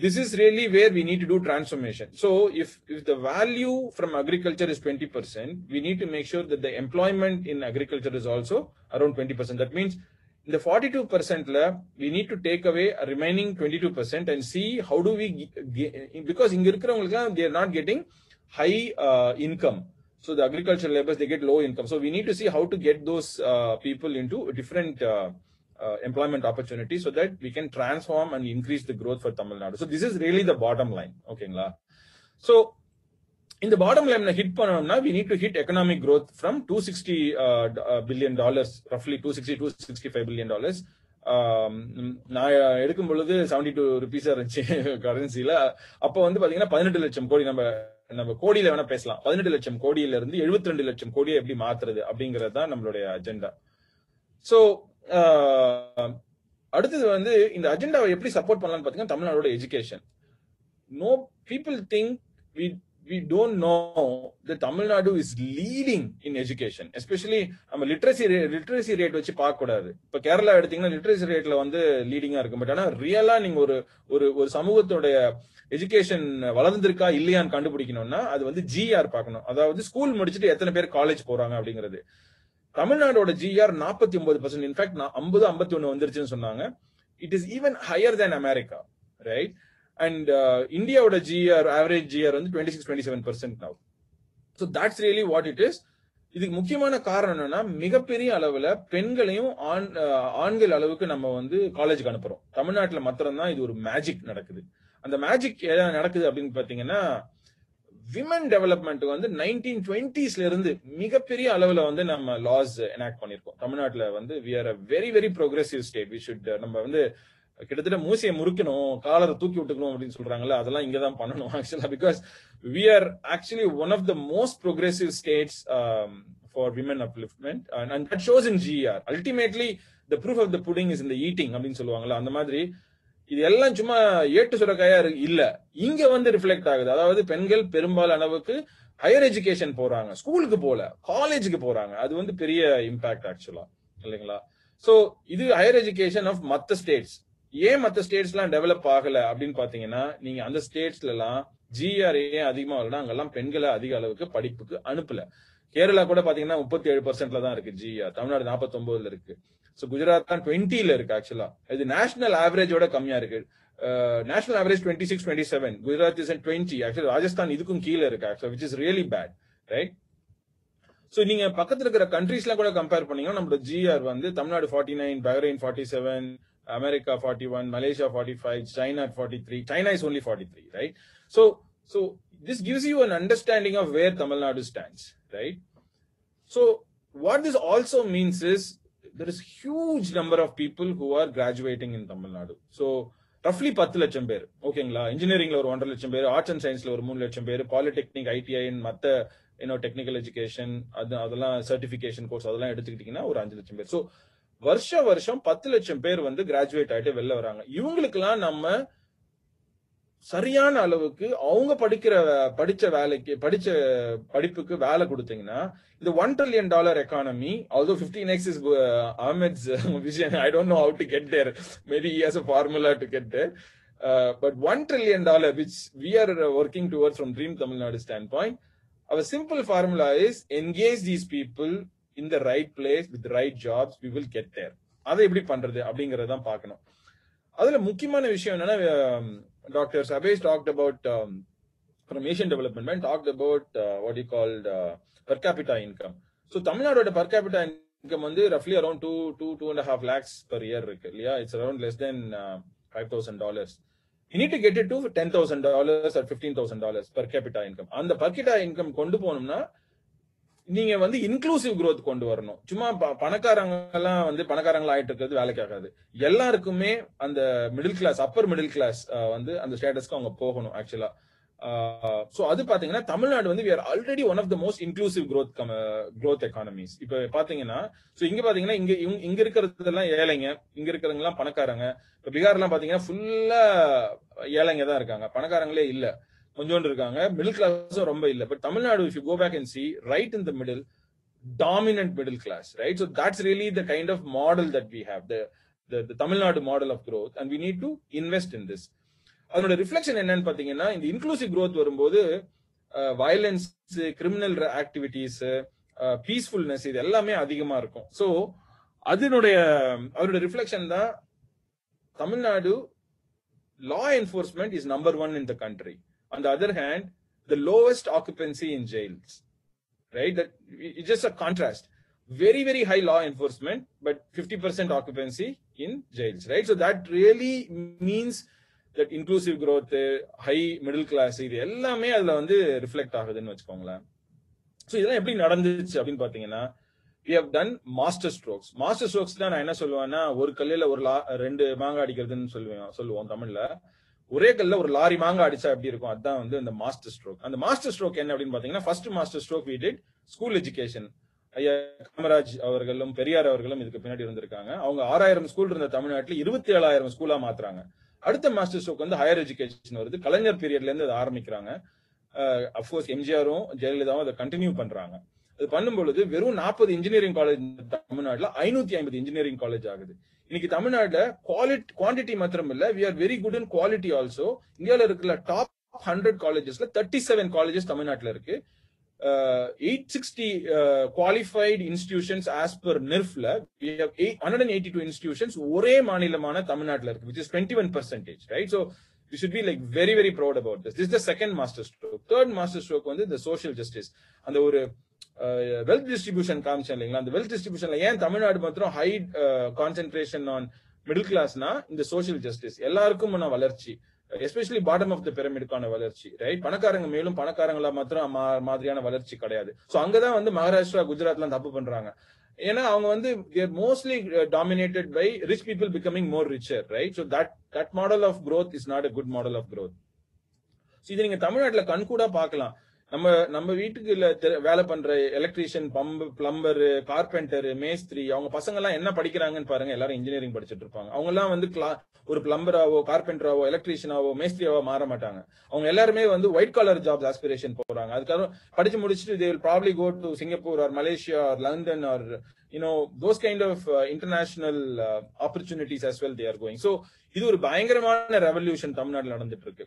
this is really where we need to do transformation. So if the value from agriculture is 20%, we need to make sure that the employment in agriculture is also around 20%. That means in the 42% we need to take away a remaining 22% and see how do we because they are not getting high income. So the agricultural laborers, they get low income. So we need to see how to get those people into different employment opportunities so that we can transform and increase the growth for Tamil Nadu. So this is really the bottom line. Okay, so in the bottom line hit panamna, we need to hit economic growth from $260 billion, roughly $265 billion. நான் எடுக்கும் பொழுது 72 rupees இருந்துச்சு கரன்சில. அப்போ வந்து பாத்தீங்கன்னா 18 லட்சம் கோடி, நம்ம கோடியில வேணா பேசலாம். 18 லட்சம் கோடியில இருந்து 72 லட்சம் கோடியை எப்படி மாத்துறது அப்படிங்கறது தான் நம்மளுடைய அஜெண்டா. சோ அடுத்தது வந்து இந்த அஜெண்டாவை எப்படி சப்போர்ட் பண்ணலாம்னு பாத்தீங்கன்னா தமிழ்நாடோட education. No people think we don't know that Tamil Nadu is leading in education, especially நம்ம literacy rate வச்சு பார்க்க கூடாது. இப்ப கேரளா எடுத்தீங்கன்னா literacy rateல வந்து லீடிங்கா இருக்கு. பட் ஆனா ரியலா நீங்க ஒரு சமூகத்தோட எஜுகேஷன் வளர்ந்திருக்கா இல்லையான்னு கண்டுபிடிக்கணும்னா அது வந்து GR பார்க்கணும். அதாவது ஸ்கூல் முடிச்சுட்டு எத்தனை பேர் காலேஜ் போறாங்க அப்படிங்கிறது. தமிழ்நாடோட GR 49%. இன்ஃபேக்ட் 50-51 வந்துருச்சுன்னு சொன்னாங்க. It is even higher than America, right? And India's average GR வந்து 26-27% now. So that's really what it is. இதுக்கு முக்கியமான காரணம் என்னன்னா மிகப்பெரிய அளவுல பெண்களையும் ஆண்கள் அளவுக்கு நம்ம வந்து காலேஜுக்கு அனுப்புறோம். தமிழ்நாட்டுல மாத்திரம் தான் இது ஒரு மேஜிக் நடக்குது. அந்த மேஜிக் நடக்குது அப்படின்னு பாத்தீங்கன்னா விமன் டெவலப்மெண்ட் வந்து 1920s இருந்து மிகப்பெரிய அளவுல வந்து நம்ம லாஸ் எனாக்ட் பண்ணிருக்கோம். தமிழ்நாட்டுல வந்து we are a very very progressive state. We should நம்ம வந்து கிட்டத்தட்ட மூசியை முறுக்கணும், காலரை தூக்கி விட்டுக்கணும் அப்படின்னு சொல்றாங்கல்ல, அதெல்லாம் இங்கதான் பண்ணணும் ஆக்சுவலா. Because we are actually one of the most progressive states for women upliftment and that shows in GR. Ultimately the proof of the pudding is in the eating அப்படின்னு சொல்லுவாங்கல்ல, அந்த மாதிரி இது எல்லாம் சும்மா ஏட்டு சுரக்காயா இல்ல, இங்க வந்து ரிஃப்ளெக்ட் ஆகுது. அதாவது பெண்கள் பெரும்பாலான அளவுக்கு ஹையர் எஜுகேஷன் போறாங்க, ஸ்கூலுக்கு போல காலேஜுக்கு போறாங்க. அது வந்து பெரிய இம்பாக்ட் ஆக்சுவலா, இல்லைங்களா? சோ இது ஹையர் எஜுகேஷன் ஆஃப் மத்த ஸ்டேட்ஸ். ஏன் மத்த ஸ்டேட்ஸ் எல்லாம் டெவலப் ஆகல அப்படின்னு பாத்தீங்கன்னா, நீங்க அந்த ஸ்டேட்ஸ்ல எல்லாம் GR ஏன் அதிகமா வரலாம், அங்கெல்லாம் பெண்களை அதிக அளவுக்கு படிப்புக்கு அனுப்பல. கேரளா கூட பாத்தீங்கன்னா 37% தான் இருக்கு GR. தமிழ்நாடு 49 இருக்கு. சோ குஜராத் தான் 20ல இருக்கு ஆக்சுவலா. இது நேஷனல் ஆவரேஜோட கம்மியா இருக்கு. National average 26, 27. Gujarat is 20. Actually Rajasthan இதுக்கும் கீழே இருக்கு ஆக்சுவலா, which is really bad, right? So நீங்க பக்கத்துல இருக்கிற கண்ட்ரீஸ்ல கூட கம்பேர் பண்ணீங்கன்னா நம்மளோட GR வந்து Tamil Nadu 49, Bahrain 47, America 41, Malaysia 45, China 43. China is only 43, right? So this gives you an understanding of where Tamil Nadu stands, right? So what this also means is there is huge number of people who are graduating in Tamil Nadu. So roughly 10 லட்சம் பேர், ஓகேங்களா? இன்ஜினியரிங்ல ஒரு 1.5 லட்சம் பேர், arts and சயின்ஸ்ல ஒரு 3 லட்சம் பேர், பாலிடெக்னிக், ITI மத்த டெக்னிக்கல் எஜுகேஷன் அதெல்லாம் சர்டிபிகேஷன் கோர்ஸ் அதெல்லாம் எடுத்துக்கிட்டீங்கன்னா ஒரு 5 லட்சம் பேர். சோ வருஷம் 10 லட்சம் பேர் வந்து கிராஜுவேட் ஆயிட்டு வெளில வராங்க. இவங்களுக்கு எல்லாம் நம்ம சரியான அளவுக்கு அவங்க படிச்ச படிப்புக்கு வேலை கொடுத்தீங்கன்னா இந்த $1 trillion economy, although 15x is Ahmed's vision, I don't know how to get there, maybe he has a formula to get there, but $1 trillion which we are working towards from Dream Tamil Nadu standpoint, our simple formula is engage these people in the right place with the right jobs, we will get there. அதை எப்படி பண்றது அப்படிங்கறதான் பார்க்கணும். அதுல முக்கியமான விஷயம் என்னன்னா, Dr. Sabesh talked about from Asian Development Bank talked about what he called per capita income. So Tamil Nadu per capita income வந்து roughly around 2.5 lakhs per year இருக்கு இல்லையா? It's around less than $5,000. You need to get it to $10,000 or $15,000 per capita income. அந்த per capita income கொண்டு போகணும்னா நீங்க வந்து inclusive growth கொண்டு வரணும். சும்மா பணக்காரங்க எல்லாம் வந்து பணக்காரங்களா ஆயிட்டு இருக்கிறது வேலைக்கு ஆகாது. எல்லாருக்குமே அந்த middle class, upper middle class வந்து அந்த ஸ்டேட்டஸ்க்கு அவங்க போகணும் ஆக்சுவலா. சோ அது பாத்தீங்கன்னா தமிழ்நாடு வந்து we are already one of the most inclusive growth economies. இப்ப பாத்தீங்கன்னா சோ இங்க பாத்தீங்கன்னா இங்க இருக்கிறதெல்லாம் ஏழைங்க, இங்க இருக்கிறவங்க எல்லாம் பணக்காரங்க. இப்ப பீகார்லாம் பாத்தீங்கன்னா ஃபுல்லா ஏழைங்க தான் இருக்காங்க, பணக்காரங்களே இல்ல, கொஞ்சோண்டு இருக்காங்க, மிடில் கிளாஸும் ரொம்ப இல்ல. But Tamil Nadu, if you go back and see, right in the middle, dominant middle class, right? So that's really the kind of model that we have, the Tamil Nadu model of growth, and we need to invest in this. அதோட reflection என்னன்னு பாத்தீங்கன்னா, இந்த inclusive growth வரும்போது violence, criminal activities, peacefulness இது எல்லாமே அதிகமா இருக்கும். So அவரோட ரிஃப்ளெக்ஷன் தான் Tamil Nadu law enforcement is number 1 in the country. On the other hand, the lowest occupancy in jails, right? That it's just a contrast. Very, very high law enforcement, but 50% occupancy in jails, right? So that really means that inclusive growth, high middle class, இது எல்லாமே அதுல வந்து reflect ஆகுதுன்னு வச்சுக்கோங்களேன். So இதெல்லாம் எப்படி நடந்துச்சு அப்படின்னு பாத்தீங்கன்னா, we have done master strokes. Master strokes தான் நான் என்ன சொல்லுவேன்னா, ஒரு கல்லுல ஒரு 2 மாங்காய் அடிக்கிறதுன்னு சொல்லுவோம் தமிழ்ல. ஒரே கல்ல ஒரு லாரி மாங்காய் அடிச்சா எப்படி இருக்கும், அதான் வந்து இந்த மாஸ்டர் ஸ்ட்ரோக். அந்த மாஸ்டர் ஸ்ட்ரோக் என்ன அப்படின்னு பாத்தீங்கன்னா, first master stroke we did school education. ஐயா காமராஜ் அவர்களும் பெரியார் அவர்களும் இதுக்கு பின்னாடி இருந்திருக்காங்க. அவங்க 6000 ஸ்கூல் இருந்த தமிழ்நாட்டில் 27,000 ஸ்கூலா மாத்துறாங்க. அடுத்த மாஸ்டர் ஸ்ட்ரோக் வந்து ஹையர் எஜுகேஷன் வருது. கலைஞர் பீரியட்ல இருந்து அதை ஆரம்பிக்கிறாங்க. அப்கோர்ஸ் எம்ஜிஆரும் ஜெயலலிதாவும் அதை கண்டினியூ பண்றாங்க. அது பண்ணும்பொழுது வெறும் 40 இன்ஜினியரிங் காலேஜ் தமிழ்நாட்டுல 550 இன்ஜினியரிங் காலேஜ் ஆகுது. இன்னைக்கு தமிழ்நாட்டுல குவான்டிட்டி மாத்திரம் இல்ல, we are very good in quality also. இந்தியால இருக்கிற டாப் 100 காலேஜஸ்ல 37 காலேஜஸ் தமிழ்நாட்டுல இருக்கு. 860 qualified institutions as per NIRFல we have 182 institutions ஒரே மாநிலமான தமிழ்நாட்டுல இருக்கு, which is 21%, right? So we should be like very, very proud about this. This is the second master stroke. Third master stroke வந்து the social justice. அந்த ஒரு wealth distribution காமிச்சேன் இல்லைங்களா, அந்த வெல்த் டிஸ்ட்ரிபியூஷன்ல ஏன் தமிழ்நாடு மாத்திரம் ஹை கான்சென்ட்ரேஷன் ஆன் மிடில் கிளாஸ்னா, இந்த social justice எல்லாருக்கும் வளர்ச்சி, எஸ்பெஷலி பாட்டம் ஆஃப் த பிரமிடுக்கான வளர்ச்சி, ரைட்? பணக்காரங்க மேலும் பணக்காரங்களா மாத்திரம் மாதிரியான வளர்ச்சி கிடையாது. சோ அங்கதான் வந்து மகாராஷ்டிரா, குஜராத்லாம் தப்பு பண்றாங்க. ஏன்னா அவங்க வந்து mostly dominated by rich people becoming more richer, right? So that model of growth is not a good model of growth. இது நீங்க தமிழ்நாட்டுல கண்கூடா பார்க்கலாம். நம்ம வீட்டுக்கு வேலை பண்ற எலக்ட்ரீஷியன், பிளம்பர், கார்பெண்டர், மேஸ்திரி, அவங்க பசங்க எல்லாம் என்ன படிக்கிறாங்கன்னு பாருங்க. எல்லாரும் இன்ஜினியரிங் படிச்சுட்டு இருப்பாங்க. அவங்க எல்லாம் வந்து ஒரு பிளம்பராவோ, கார்பெண்டராவோ, எலக்ட்ரீஷியனாவோ, மேஸ்திரியாவோ மாற மாட்டாங்க. அவங்க எல்லாருமே வந்து ஒயிட் காலர் ஜாப்ஸ் ஆஸ்பிரேஷன் போறாங்க. அதுக்காக படிச்சு முடிச்சுட்டு they will probably go to Singapore or Malaysia or London or those kind of international opportunities as well they are going. So இது ஒரு பயங்கரமான ரெவல்யூஷன் தமிழ்நாட்டில் நடந்துட்டு இருக்கு.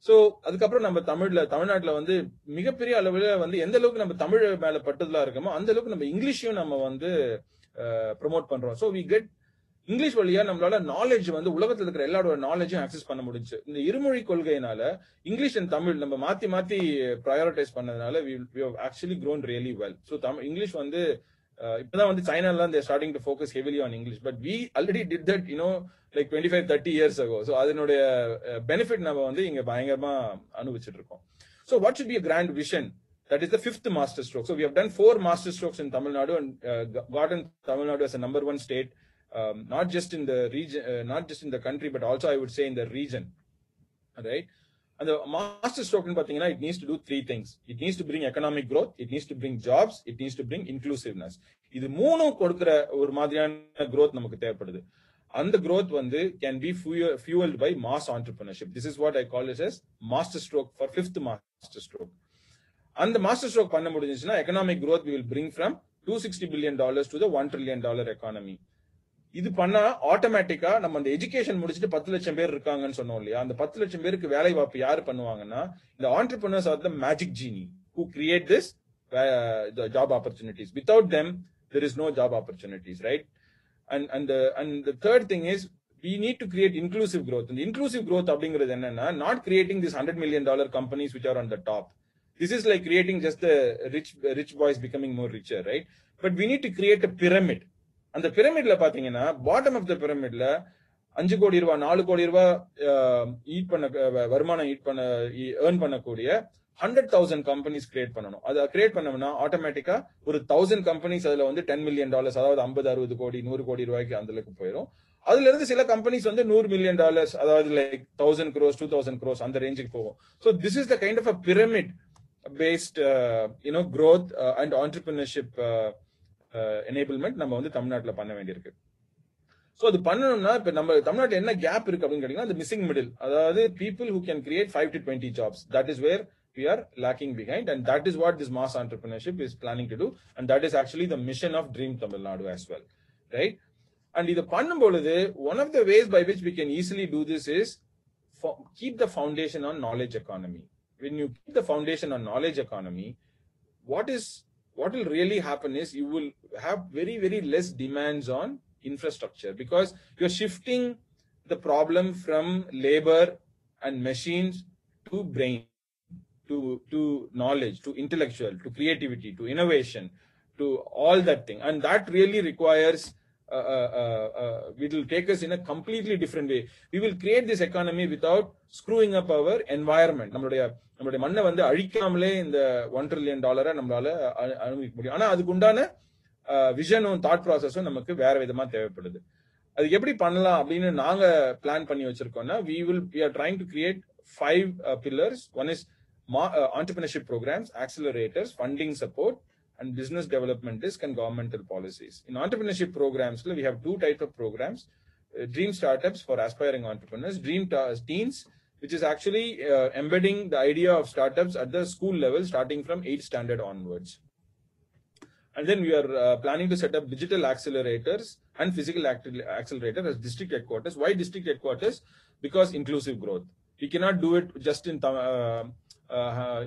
ஸோ அதுக்கப்புறம் நம்ம தமிழ்நாட்டுல வந்து மிகப்பெரிய அளவுல வந்து எந்த அளவுக்கு நம்ம தமிழ் மேல பட்டுதலா இருக்கோமோ அந்த அளவுக்கு நம்ம இங்கிலீஷையும் நம்ம வந்து ப்ரொமோட் பண்றோம். ஸோ வி கெட் இங்கிலீஷ் வழியா நம்மளால நாலேஜ் வந்து உலகத்துல இருக்கிற எல்லாரோட நாலேஜும் ஆக்சஸ் பண்ண முடிஞ்சு. இந்த இருமொழி கொள்கையினால இங்கிலீஷ் அண்ட் தமிழ் நம்ம மாத்தி ப்ரையாரிட்டைஸ் பண்ணதுனால we have actually grown really well. So English வந்து இப்பதான் வந்து சைனால they are starting to focus heavily on English, but we already did that like 25-30 years ago. So அதனுடைய பெனிஃபிட் நம்ம வந்து இங்க பயங்கரமா அனுபவிச்சுட்டு இருக்கோம். So what should be a grand vision? That is the 5th master stroke. So we have done 4 master strokes in Tamil Nadu and gotten Tamil Nadu as a number 1 state, not just in the region, not just in the country, but also I would say in the region. Right? And the master stroke in Pathina, it needs to do 3 things. It needs to bring economic growth, it needs to bring jobs, it needs to bring inclusiveness. இது மூணும் கொடுக்கிற ஒரு மாதிரியான growth நமக்கு தேவைப்படுது. And the growth வந்து can be fueled by mass entrepreneurship. This is what I call it as master stroke for 5th master stroke. And the master stroke பண்ண முடிஞ்சுச்சுன்னா economic growth we will bring from $260 billion to the $1 trillion economy. இது பண்ணா ஆட்டோமேட்டிக்கா நம்ம அந்த education முடிச்சுட்டு 10 லட்சம் பேர் இருக்காங்கன்னு சொன்னோம் இல்லையா, அந்த 10 லட்சம் பேருக்கு வேலை வாய்ப்பு யாரு பண்ணுவாங்கன்னா இந்த entrepreneurs are the magic genie who create this the job opportunities. Without them there is no job opportunities, right? And the third thing is we need to create inclusive growth. And the inclusive growth அப்படிங்கிறது என்னன்னா not creating these $100 million companies which are on the top. This is like creating just the rich boys becoming more richer, right? But we need to create a pyramid. அந்த பிரமிட்ல பாத்தீங்கன்னா bottom of the பிரமிட்ல 5 கோடி ரூபாய் 4 கோடி ரூபாய் வருமானம் earn பண்ணக்கூடிய 100,000 companies create பண்ணணும். அதை கிரியேட் பண்ணோம்னா ஆட்டோமேட்டிக்கா ஒரு 1000 கம்பெனிஸ் அதுல வந்து $10 million, அதாவது 50-60 கோடி 100 கோடி ரூபாய்க்கு அந்த அளவுக்கு போயிடும். அதுல இருந்து சில கம்பெனிஸ் வந்து $100 million, அதாவது லைக் 1000 crores 2000 crores அந்த ரேஞ்சுக்கு போகும். So this is the kind of a pyramid based growth and entrepreneurship enablement நம்ம வந்து தமிழ்நாட்டுல பண்ண வேண்டியிருக்கு. சோ அது பண்ணணும்னா இப்ப நம்ம தமிழ்நாட்டுல என்ன கேப் இருக்கு அப்படின்னு கேட்டீங்கன்னா the missing middle, அதாவது people who can create 5 to 20 jobs, that is where we are lacking behind, and that is what this mass entrepreneurship is planning to do, and that is actually the mission of Dream Tamil Nadu as well, right? And இது பண்ணும்பொழுது one of the ways by which we can easily do this is keep the foundation on knowledge economy. When you keep the foundation on knowledge economy, what will really happen is you will have very, very less demands on infrastructure, because you're shifting the problem from labor and machines to brain, to knowledge, to intellectual, to creativity, to innovation, to all that thing. And that really requires it will take us in a completely different way. We will create this economy without screwing up our environment. நம்மளுடைய மண்ணை வந்து அழிக்காமலே இந்த $1 trillion நம்மளால அனுபவிக்க முடியும். ஆனா அதுக்கு உண்டான விஷனும் தாட் ப்ராசஸும் நமக்கு வேற விதமா தேவைப்படுது. அது எப்படி பண்ணலாம் அப்படின்னு நாங்க பிளான் பண்ணி வச்சிருக்கோம்னா we are trying to create 5 pillars. One is entrepreneurship programs, accelerators, funding support, and business development risk and governmental policies. In entrepreneurship programs, we have 2 types of programs: Dream Startups for aspiring entrepreneurs, Dream Teens, which is actually embedding the idea of startups at the school level, starting from 8th standard onwards. And then we are planning to set up digital accelerators and physical accelerator as district headquarters. Why district headquarters? Because inclusive growth. We cannot do it just in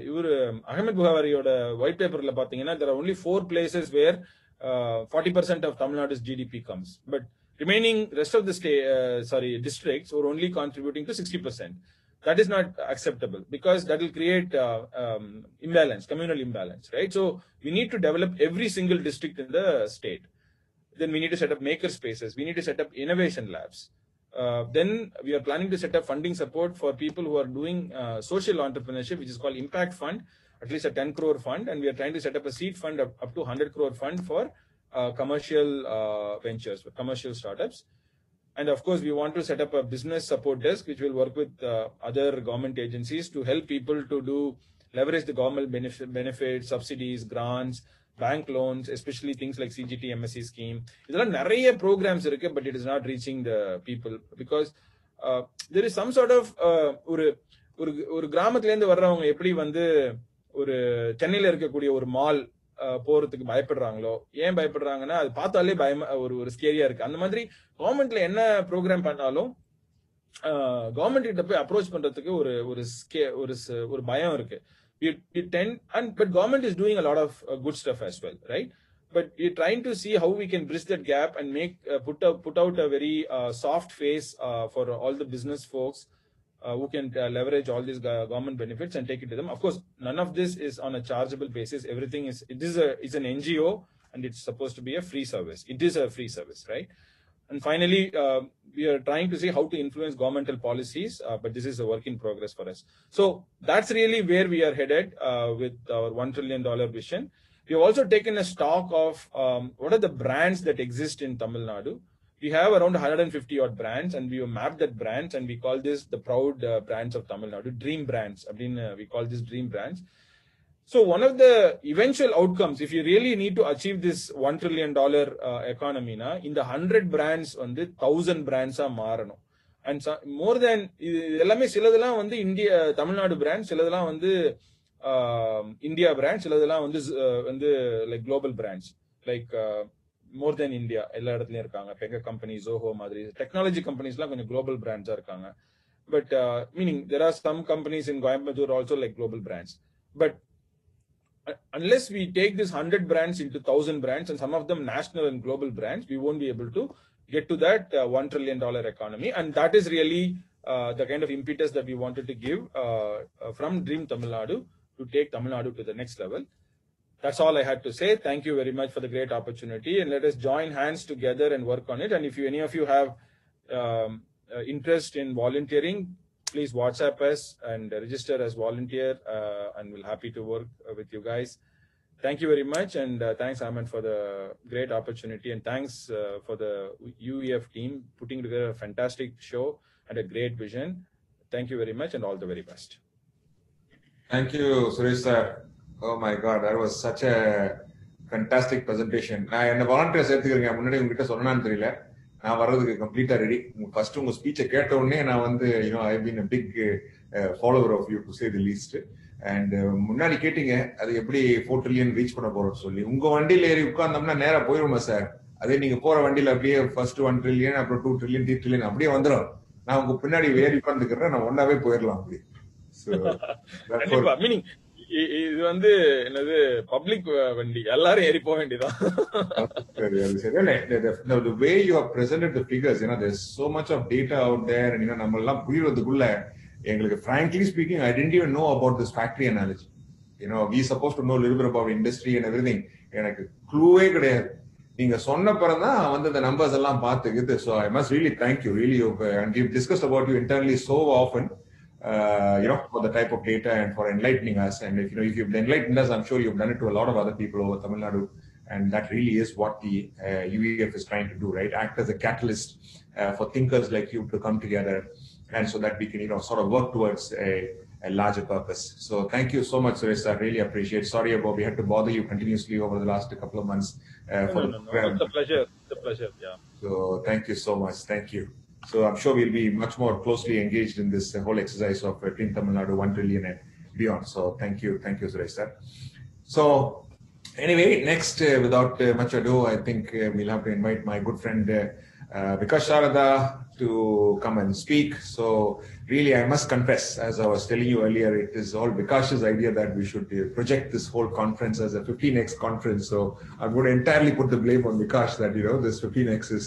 இவர் Ahmed புகாரியோட white பேப்பர்ல பாத்தீங்கன்னா there are only 4 places where 40% of Tamil Nadu's GDP comes, but remaining rest of the districts are only contributing to 60%. That is not acceptable, because that will create communal imbalance, right? So we need to develop every single district in the state. Then we need to set up maker spaces, we need to set up innovation labs. Then we are planning to set up funding support for people who are doing social entrepreneurship, which is called Impact Fund, at least a 10 crore fund, and we are trying to set up a seed fund up to 100 crore fund for commercial ventures, for commercial startups. And of course, we want to set up a business support desk, which will work with other government agencies to help people to leverage the government benefits, subsidies, grants, bank loans, especially things like CGT, MSc scheme. இதெல்லாம் நிறைய programs இருக்கு, but it is not reaching the people because there is some sort of ஒரு கிராமத்துல இருந்து வர்றவங்க எப்படி வந்து ஒரு சென்னையில இருக்கக்கூடிய ஒரு மால் போறதுக்கு பயப்படுறாங்களோ, ஏன் பயப்படுறாங்கன்னா அது பார்த்தாலே பயமா ஒரு ஸ்கேரியா இருக்கு. அந்த மாதிரி கவர்மெண்ட்ல என்ன ப்ரோக்ராம் பண்ணாலும் கவர்மெண்ட் கிட்ட போய் அப்ரோச் பண்றதுக்கு ஒரு பயம் இருக்கு. But government is doing a lot of good stuff as well, right? But we're trying to see how we can bridge that gap and put out a very soft face for all the business folks who can leverage all these government benefits and take it to them. Of course, none of this is on a chargeable basis. Everything is an NGO and it's supposed to be a free service. It is a free service, right? And finally, we are trying to see how to influence governmental policies, but this is a work in progress for us. So that's really where we are headed with our $1 trillion vision. We have also taken a stock of what are the brands that exist in Tamil Nadu. We have around 150 odd brands, and we have mapped that brands, and we call this the proud brands of Tamil Nadu, dream brands. I mean, we call this dream brands. So one of the eventual outcomes, if you really need to achieve this $1 trillion economy, in the 100 brands, 1,000 brands are maranum. And so, more than எல்லாமே சிலதெல்லாம் வந்து Tamil Nadu brand, சிலதெல்லாம் வந்து India brand, சிலதெல்லாம் வந்து like global brands, like more than India எல்லா இடத்துலயும் இருக்காங்க. பெங்க கம்பெனி, ஜோஹோ மாதிரி டெக்னாலஜி கம்பெனிஸ்லாம் கொஞ்சம் global brands இருக்காங்க. But meaning there are some companies in Coimbatore also like global brands. But unless we take this 100 brands into 1,000 brands and some of them national and global brands, we won't be able to get to that $1 trillion economy. And that is really the kind of impetus that we wanted to give from Dream Tamil Nadu to take Tamil Nadu to the next level. That's all I had to say. Thank you very much for the great opportunity, and let us join hands together and work on it. And if any of you have interest in volunteering, please WhatsApp us and register as volunteer, and we'll happy to work with you guys. Thank you very much, and thanks Ahmed for the great opportunity, and thanks for the UEF team putting together a fantastic show and a great vision. Thank you very much, and all the very best. Thank you, Suresh sir. Oh my God, that was such a fantastic presentation. நான் என்ன volunteer சேர்த்துக்கிறேன், முன்னாடி உங்ககிட்ட சொன்னான்னு தெரியல. நான் வர்றதுக்கு கம்ப்ளீட்டா ரெடி. ஃபர்ஸ்ட் உங்க ஸ்பீச்சை கேட்ட உடனே நான் வந்து I been a big follower of you to say the least. And முன்னாடி கேட்டீங்க அது எப்படி 4 trillion ரீச் பண்ண போறோம்னு சொல்லி. உங்க வண்டியில ஏறி உட்கார்ந்தோம்னா நேரா போயிருமா சார்? அதே நீங்க போற வண்டியில அப்படியே ஃபர்ஸ்ட் 1 trillion, அப்புறம் 2 trillion, 3 trillion அப்படியே வந்துடும். நான் உங்க பின்னாடி ஏறி உட்கார்ந்துக்கிறேன், நான் ஒன்னாவே போயிடலாம் அப்படி. மீனிங் இது வந்து என்னது பப்ளிக் வண்டி, எல்லாரும் ஏறி போக வேண்டியதான். The way you have presented the figures, there's so much of data out there, and நம்ம எல்லாம் புரியறதுக்குள்ள எங்களுக்கு frankly speaking, I didn't even know about this factory analogy. We supposed to know a little bit about industry and everything. எனக்கு க்ளூவே கிடையாது. நீங்க சொன்ன பிறகுதான் வந்து the numbers எல்லாம் பார்த்துக்கிது. So I must really thank you, really, and we've discussed about you internally so often. For the type of data and for enlightening us. And if you've enlightened us, I'm sure you've done it to a lot of other people over Tamil Nadu. And that really is what the UEF is trying to do, right? Act as a catalyst for thinkers like you to come together, and so that we can, sort of work towards a larger purpose. So thank you so much, Suresh. I really appreciate it. Sorry about we had to bother you continuously over the last couple of months. No. It's a pleasure. It's a pleasure. Yeah. So thank you so much. Thank you. So I'm sure we'll be much more closely engaged in this whole exercise of Dream Tamil Nadu 1 trillion and beyond. So thank you, Suresh sir. So anyway, next, without much ado, I think we'll have to invite my good friend Vikash Sharada to come and speak. So really, I must confess, as I was telling you earlier, it is all Vikash's idea that we should project this whole conference as a 15x conference. So I'm going to entirely put the blame on Vikash that this 15x is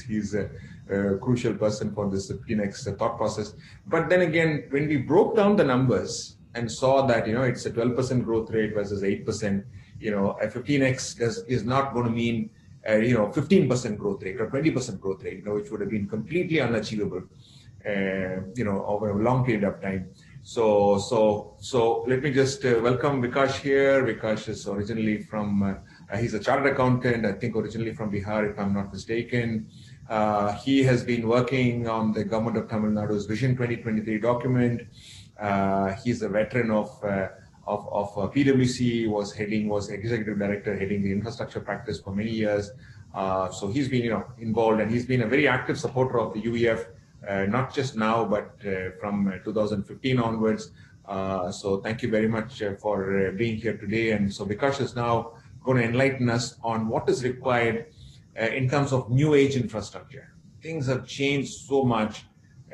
he's a crucial person for this 15x thought process. But then again, when we broke down the numbers and saw that it's a 12% growth rate versus 8%, a 15x is not going to mean 15% growth rate or 20% growth rate, which would have been completely unachievable, over a long period of time. So let me just welcome Vikash here. Vikash is originally from, he's a chartered accountant, I think originally from Bihar, if I'm not mistaken. He has been working on the government of Tamil Nadu's Vision 2023 document. He's a veteran of PwC, was executive director heading the infrastructure practice for many years. So he's been involved, and he's been a very active supporter of the UEF, not just now, but from 2015 onwards. So thank you very much for being here today. And so Vikash is now going to enlighten us on what is required in terms of new age infrastructure. Things have changed so much.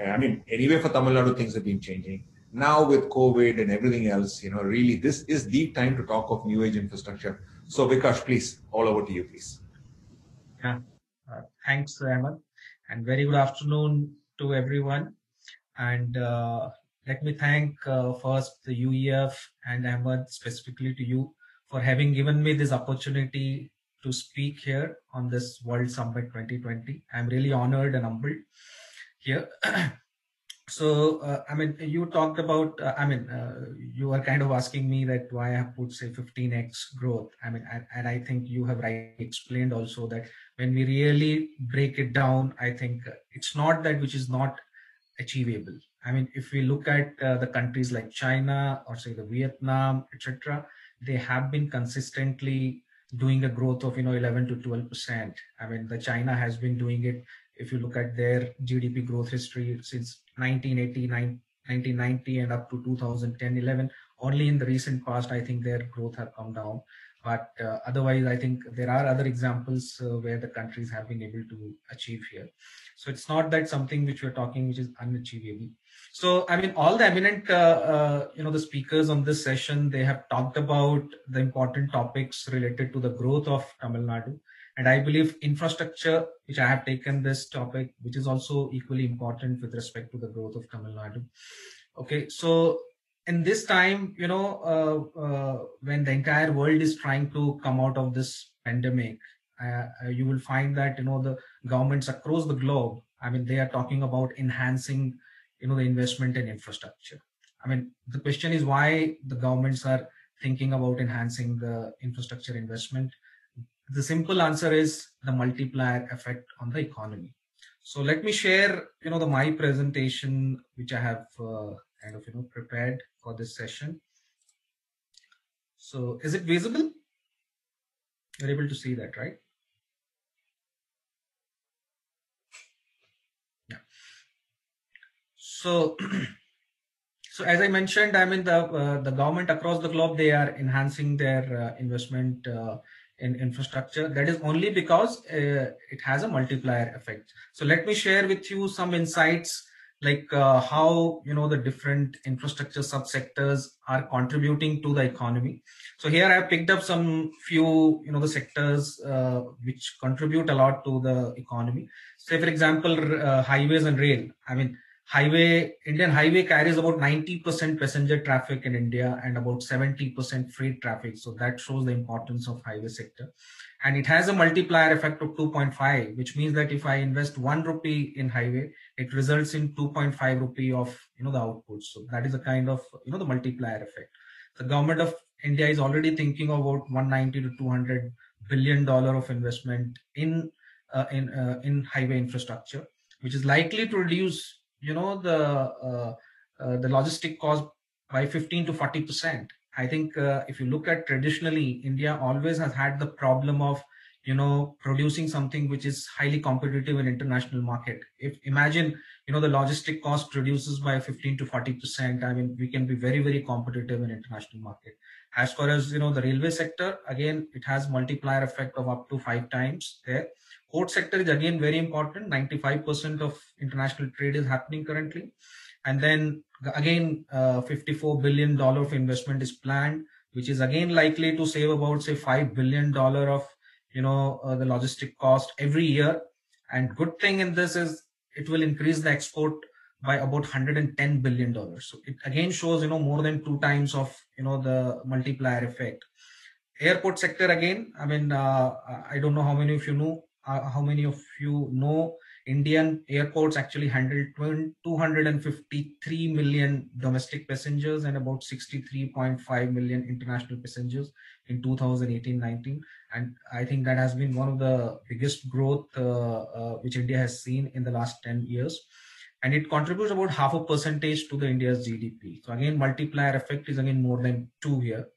I mean, anyway, for Tamil Nadu, things have been changing. Now with COVID and everything else, really, this is the time to talk of new age infrastructure. So Vikash, please, all over to you, please. Yeah, thanks, Ahmed, and very good afternoon to everyone. And let me thank first the UEF and Ahmed, specifically to you, for having given me this opportunity to speak here on this World Summit 2020. I'm really honored and humbled here. So, I mean, you talked about, you were kind of asking me that why I have put, say, 15x growth. I mean, and I think you have explained also that when we really break it down, I think it's not that which is not achievable. I mean, if we look at the countries like China or say the Vietnam, etc., they have been consistently doing a growth of 11 to 12%. I mean, the China has been doing it. If you look at their GDP growth history since 1989, 1990 and up to 2010, 11, only in the recent past, I think their growth have come down. But otherwise, I think there are other examples where the countries have been able to achieve here. So it's not that something which we're talking which is unachievable. So I mean, all the eminent the speakers on this session, they have talked about the important topics related to the growth of Tamil Nadu. And I believe infrastructure, which I have taken this topic, which is also equally important with respect to the growth of Tamil Nadu. Okay, so in this time, when the entire world is trying to come out of this pandemic, you will find that the governments across the globe, I mean, they are talking about enhancing the investment in infrastructure. I mean, the question is why the governments are thinking about enhancing the infrastructure investment. The simple answer is the multiplier effect on the economy. So let me share my presentation which I have prepared for this session. So is it visible? You're able to see that, right? Yeah. So so as I mentioned, I mean, the government across the globe, they are enhancing their investment in infrastructure. That is only because it has a multiplier effect. So let me share with you some insights like how the different infrastructure subsectors are contributing to the economy. So here I have picked up some few the sectors which contribute a lot to the economy. Say for example, highways and rail. I mean, Indian highway carries about 90% passenger traffic in India and about 70% freight traffic. So that shows the importance of highway sector. And it has a multiplier effect of 2.5, which means that if I invest 1 rupee in highway, it results in 2.5 rupee of the output. So that is a kind of the multiplier effect. The government of India is already thinking about 190 to 200 billion dollar of investment in highway infrastructure, which is likely to reduce the logistic cost by 15 to 40%. I think if you look at traditionally, India always has had the problem of producing something which is highly competitive in international market. If imagine the logistic cost reduces by 15 to 40%, I mean, we can be very, very competitive in international market. As far as the railway sector, again, it has multiplier effect of up to 5 times there. Port sector is again very important. 95% of international trade is happening currently. And then again, $54 billion of investment is planned, which is again likely to save about say $5 billion of the logistic cost every year. And good thing in this is it will increase the export by about $110 billion. So it again shows more than 2 times of the multiplier effect. Airport sector again, I mean, I don't know how many of you know Indian airports actually handle 253 million domestic passengers and about 63.5 million international passengers in 2018-19. And I think that has been one of the biggest growth which India has seen in the last 10 years. And it contributes about 0.5% to the India's GDP. So again, multiplier effect is again more than 2 here.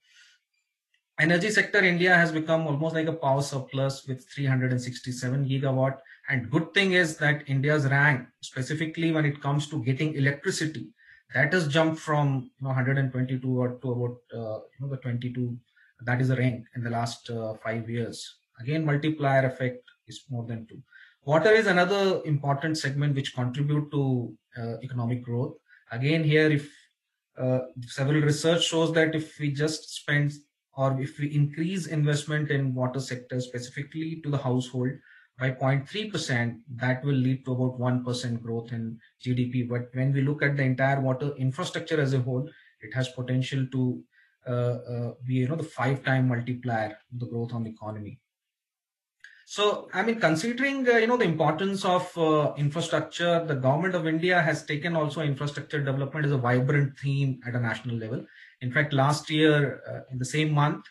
Energy sector, India has become almost like a power surplus with 367 gigawatt. And good thing is that India's rank, specifically when it comes to getting electricity, that has jumped from 122 to about the 22. That is the rank in the last 5 years. Again, multiplier effect is more than 2. Water is another important segment which contribute to economic growth. Again, here, if several research shows that if we just spend or if we increase investment in water sector specifically to the household by 0.3%, that will lead to about 1% growth in GDP. But when we look at the entire water infrastructure as a whole, it has potential to be, the 5-time multiplier of the growth on the economy. So, I mean, considering, the importance of infrastructure, the government of India has taken also infrastructure development as a vibrant theme at a national level. In fact, last year, in the same month,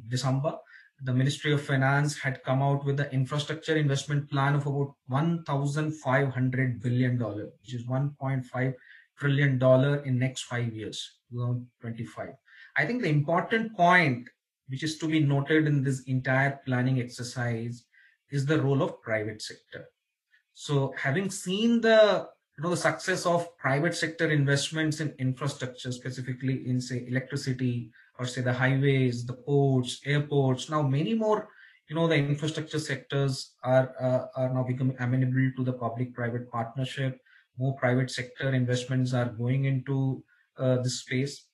December, the Ministry of Finance had come out with the infrastructure investment plan of about $1,500 billion, which is $1.5 trillion in next 5 years, 2025. I think the important point which is to be noted in this entire planning exercise is the role of private sector. So having seen the success of private sector investments in infrastructure, specifically in say electricity or say the highways, the ports, airports, now many more, the infrastructure sectors are now becoming amenable to the public-private partnership. More private sector investments are going into this space.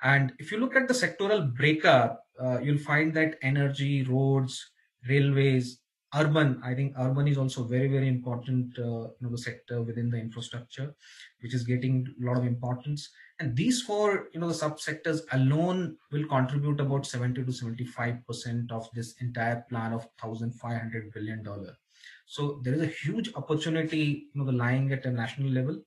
And if you look at the sectoral breakup, you'll find that energy, roads, railways, urban, I think urban is also very, very important, the sector within the infrastructure, which is getting a lot of importance. And these four, the subsectors alone will contribute about 70 to 75% of this entire plan of $1,500 billion. So there is a huge opportunity, lying at a national level.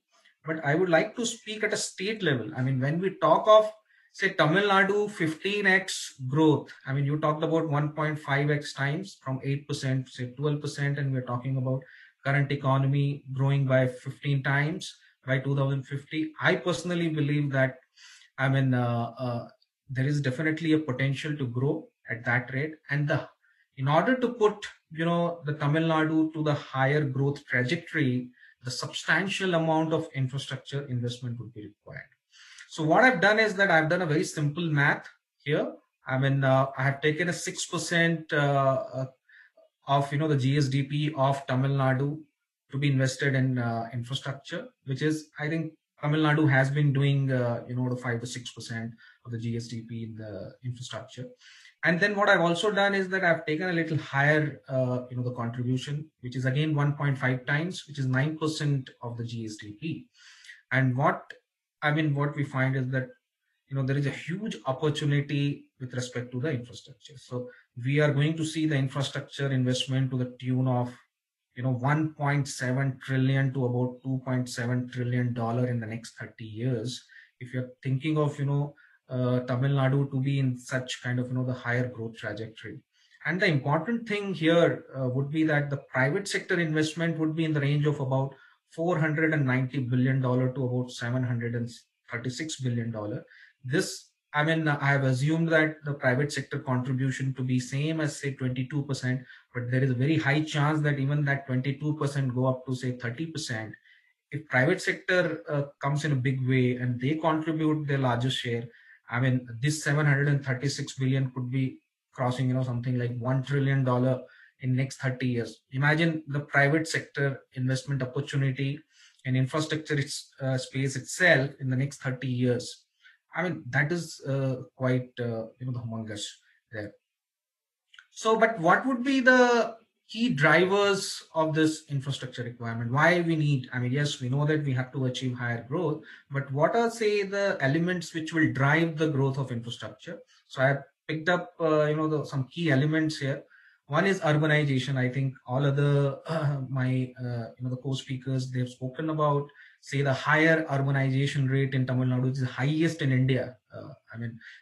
But I would like to speak at a state level. I mean, when we talk of say Tamil Nadu 15x growth, you talked about 1.5x times from 8% to say 12%, and we're talking about current economy growing by 15 times by 2050. I personally believe that, there is definitely a potential to grow at that rate. And in order to put, the Tamil Nadu to the higher growth trajectory, the substantial amount of infrastructure investment would be required. So what I've done is that I've done a very simple math here. I have taken a 6% of, the GSDP of Tamil Nadu to be invested in infrastructure, which is, I think Tamil Nadu has been doing, the 5 to 6% of the GSDP in the infrastructure. And then what I've also done is that I've taken a little higher, the contribution, which is again 1.5 times, which is 9% of the GSDP. And what we find is that, there is a huge opportunity with respect to the infrastructure. So we are going to see the infrastructure investment to the tune of, 1.7 trillion to about $2.7 trillion in the next 30 years. If you're thinking of, Tamil Nadu to be in such kind of, the higher growth trajectory. And the important thing here would be that the private sector investment would be in the range of about $490 billion to about $736 billion. This, I have assumed that the private sector contribution to be same as say 22%, but there is a very high chance that even that 22% go up to say 30%. If private sector comes in a big way and they contribute their largest share, this 736 billion could be crossing, something like $1 trillion in next 30 years. Imagine the private sector investment opportunity in infrastructure space itself in the next 30 years. That is quite, humongous there. So, but what would be the key drivers of this infrastructure requirement? Why we need, yes, we know that we have to achieve higher growth, but what are, say, the elements which will drive the growth of infrastructure? So I have picked up, some key elements here. One is urbanization. I think all of the the co-speakers, they've spoken about, say, the higher urbanization rate in Tamil Nadu, which is the highest in India.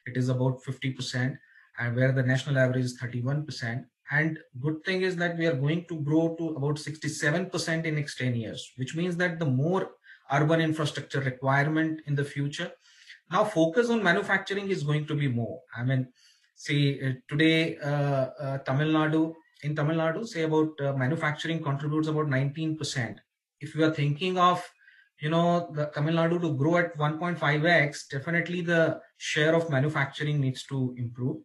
It is about 50%, and where the national average is 31%. And good thing is that we are going to grow to about 67% in next 10 years, which means that the more urban infrastructure requirement in the future. Now focus on manufacturing is going to be more. Say today, Tamil Nadu, say about manufacturing contributes about 19%. If you are thinking of, the Tamil Nadu to grow at 1.5x, definitely the share of manufacturing needs to improve.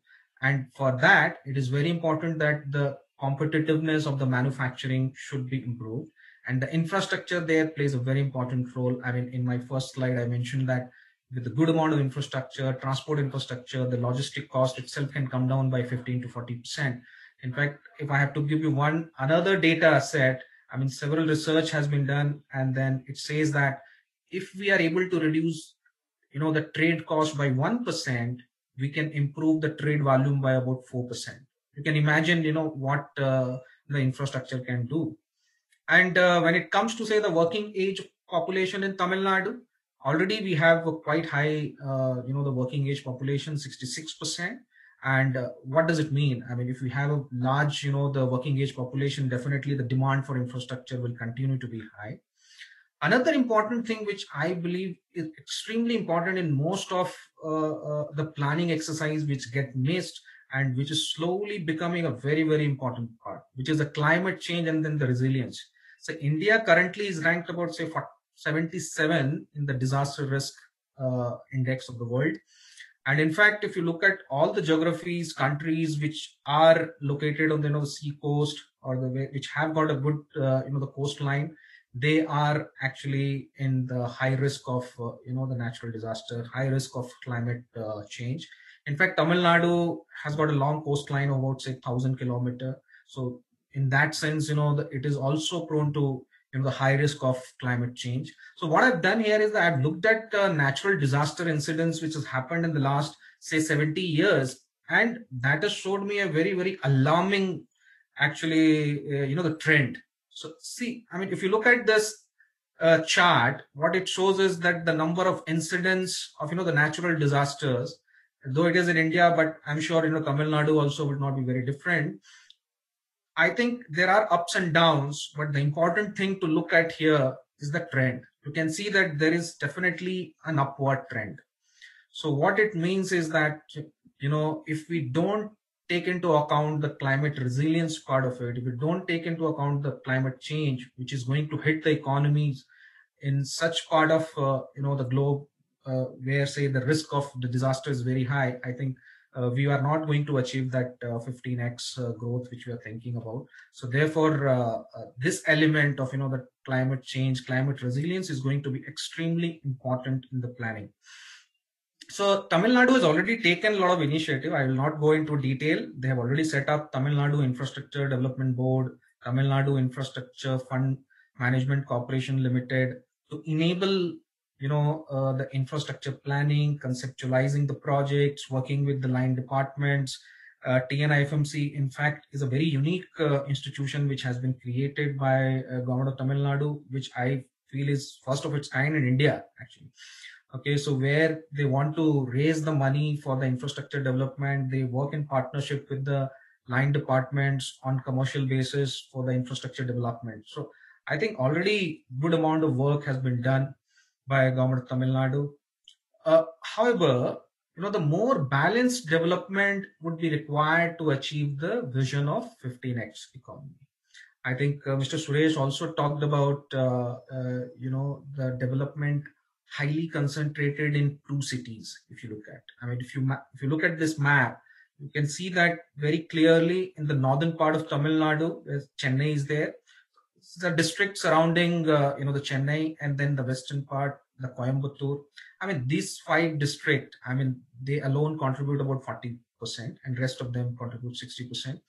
And for that, it is very important that the competitiveness of the manufacturing should be improved. And the infrastructure there plays a very important role. I mean, in my first slide, I mentioned that with a good amount of infrastructure, transport infrastructure, the logistic cost itself can come down by 15 to 40%. In fact, if I have to give you another data set, I mean, several research has been done, and then it says that if we are able to reduce, the trade cost by 1%, we can improve the trade volume by about 4%. You can imagine, what the infrastructure can do. And when it comes to, say, the working age population in Tamil Nadu, already we have a quite high, the working age population, 66%. And what does it mean? I mean, if we have a large, the working age population, definitely the demand for infrastructure will continue to be high. Another important thing which I believe is extremely important in most of the planning exercise which get missed and which is slowly becoming a very, very important part, which is the climate change and then the resilience. So India currently is ranked about, say, 77 in the disaster risk index of the world. And in fact, if you look at all the geographies, countries which are located on the sea coast or which have got a good, the coastline, they are actually in the high risk of, the natural disaster, high risk of climate change. In fact, Tamil Nadu has got a long coastline of about, say, 1,000 kilometers. So in that sense, it is also prone to, the high risk of climate change. So what I've done here is that I've looked at natural disaster incidents which has happened in the last, say, 70 years. And that has showed me a very, very alarming, actually, the trend. So see, I mean, if you look at this chart, what it shows is that the number of incidents of, the natural disasters, though it is in India, but I'm sure, Tamil Nadu also would not be very different. I think there are ups and downs, but the important thing to look at here is the trend. You can see that there is definitely an upward trend. So what it means is that, if we don't take into account the climate resilience part of it, if we don't take into account the climate change, which is going to hit the economies in such part of, the globe where, say, the risk of the disaster is very high, I think we are not going to achieve that 15x growth which we are thinking about. So therefore, this element of, the climate change, climate resilience is going to be extremely important in the planning. So Tamil Nadu has already taken a lot of initiative. I will not go into detail. They have already set up Tamil Nadu Infrastructure Development Board, Tamil Nadu Infrastructure Fund Management Corporation Limited to enable, the infrastructure planning, conceptualizing the projects, working with the line departments. TNIFMC, in fact, is a very unique institution which has been created by Government of Tamil Nadu, which I feel is first of its kind in India, actually. Okay, so where they want to raise the money for the infrastructure development, they work in partnership with the line departments on commercial basis for the infrastructure development. So I think already good amount of work has been done by Government of Tamil Nadu. However, the more balanced development would be required to achieve the vision of 15x economy. I think Mr. Suresh also talked about, the development highly concentrated in 2 cities. If you look at, I mean, if you look at this map, you can see that very clearly in the northern part of Tamil Nadu, Chennai is there. It's the district surrounding, the Chennai, and then the western part, the Coimbatore. I mean, these 5 districts, I mean, they alone contribute about 40%, and rest of them contribute 60%.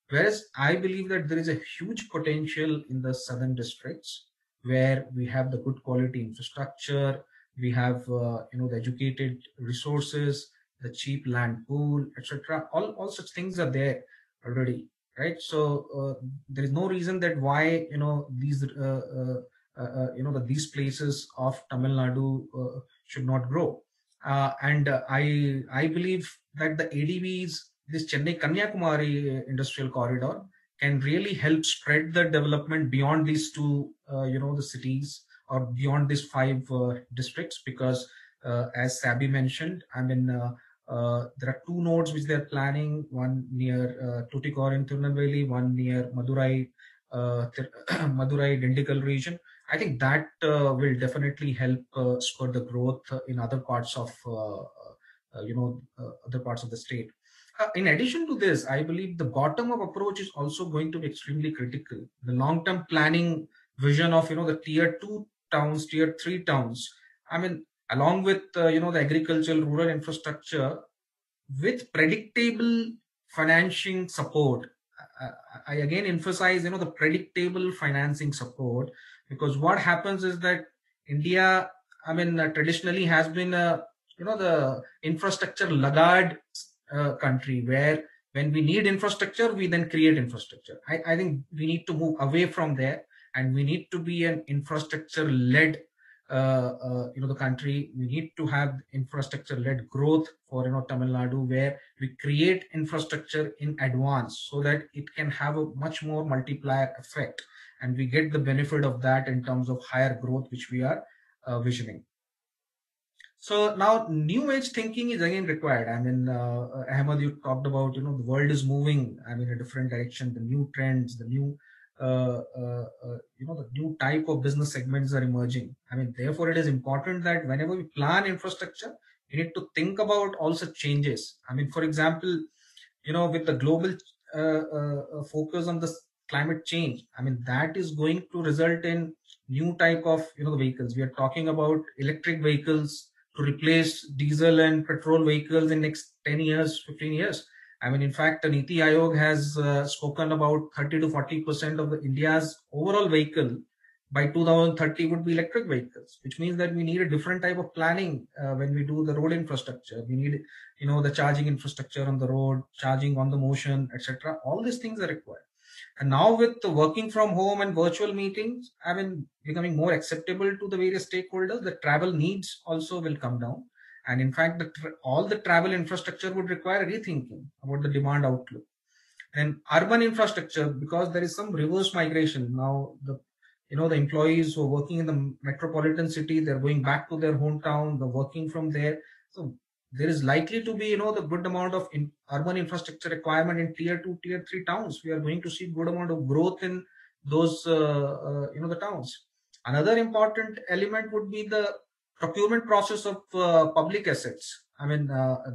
Whereas I believe that there is a huge potential in the southern districts, where we have the good quality infrastructure, we have the educated resources, the cheap land pool, etc. All such things are there already, right? So there is no reason that why these these places of Tamil Nadu should not grow. And I believe that the ADVs, this Chennai Kanyakumari industrial corridor, can really help spread the development beyond these 2, the cities, or beyond these 5 districts, because as Sabi mentioned, I mean, there are 2 nodes which they're planning, one near Tuticorin, Tirunelveli, one near Madurai, Dindigul region. I think that will definitely help spur the growth in other parts of, other parts of the state. In addition to this, I believe the bottom-up approach is also going to be extremely critical. The long-term planning vision of, the tier 2 towns, tier 3 towns. I mean, along with, the agricultural rural infrastructure with predictable financing support. I again emphasize, the predictable financing support, because what happens is that India, I mean, traditionally has been the infrastructure laggard country, where when we need infrastructure, we then create infrastructure. I think we need to move away from there, and we need to be an infrastructure-led the country. We need to have infrastructure-led growth for, Tamil Nadu, where we create infrastructure in advance so that it can have a much more multiplier effect, and we get the benefit of that in terms of higher growth, which we are visioning. So now new age thinking is again required. I mean, Ahmed, you talked about, the world is moving, I mean, a different direction, the new trends, the new the new type of business segments are emerging. I mean, therefore, it is important that whenever we plan infrastructure, we need to think about all such changes. I mean, for example, with the global focus on the climate change, I mean, that is going to result in new type of, the vehicles. We are talking about electric vehicles to replace diesel and petrol vehicles in next 10 years, 15 years. I mean, in fact, Niti Aayog has spoken about 30 to 40% of the India's overall vehicle by 2030 would be electric vehicles, which means that we need a different type of planning when we do the road infrastructure. We need, the charging infrastructure on the road, charging on the motion, etc. All these things are required. And now with the working from home and virtual meetings, I mean, becoming more acceptable to the various stakeholders, the travel needs also will come down. And in fact, all the travel infrastructure would require rethinking about the demand outlook. And urban infrastructure, because there is some reverse migration now, the employees who are working in the metropolitan city, they're going back to their hometown, they're working from there. So there is likely to be, the good amount of urban infrastructure requirement in tier 2, tier 3 towns. We are going to see good amount of growth in those, the towns. Another important element would be the procurement process of public assets. I mean,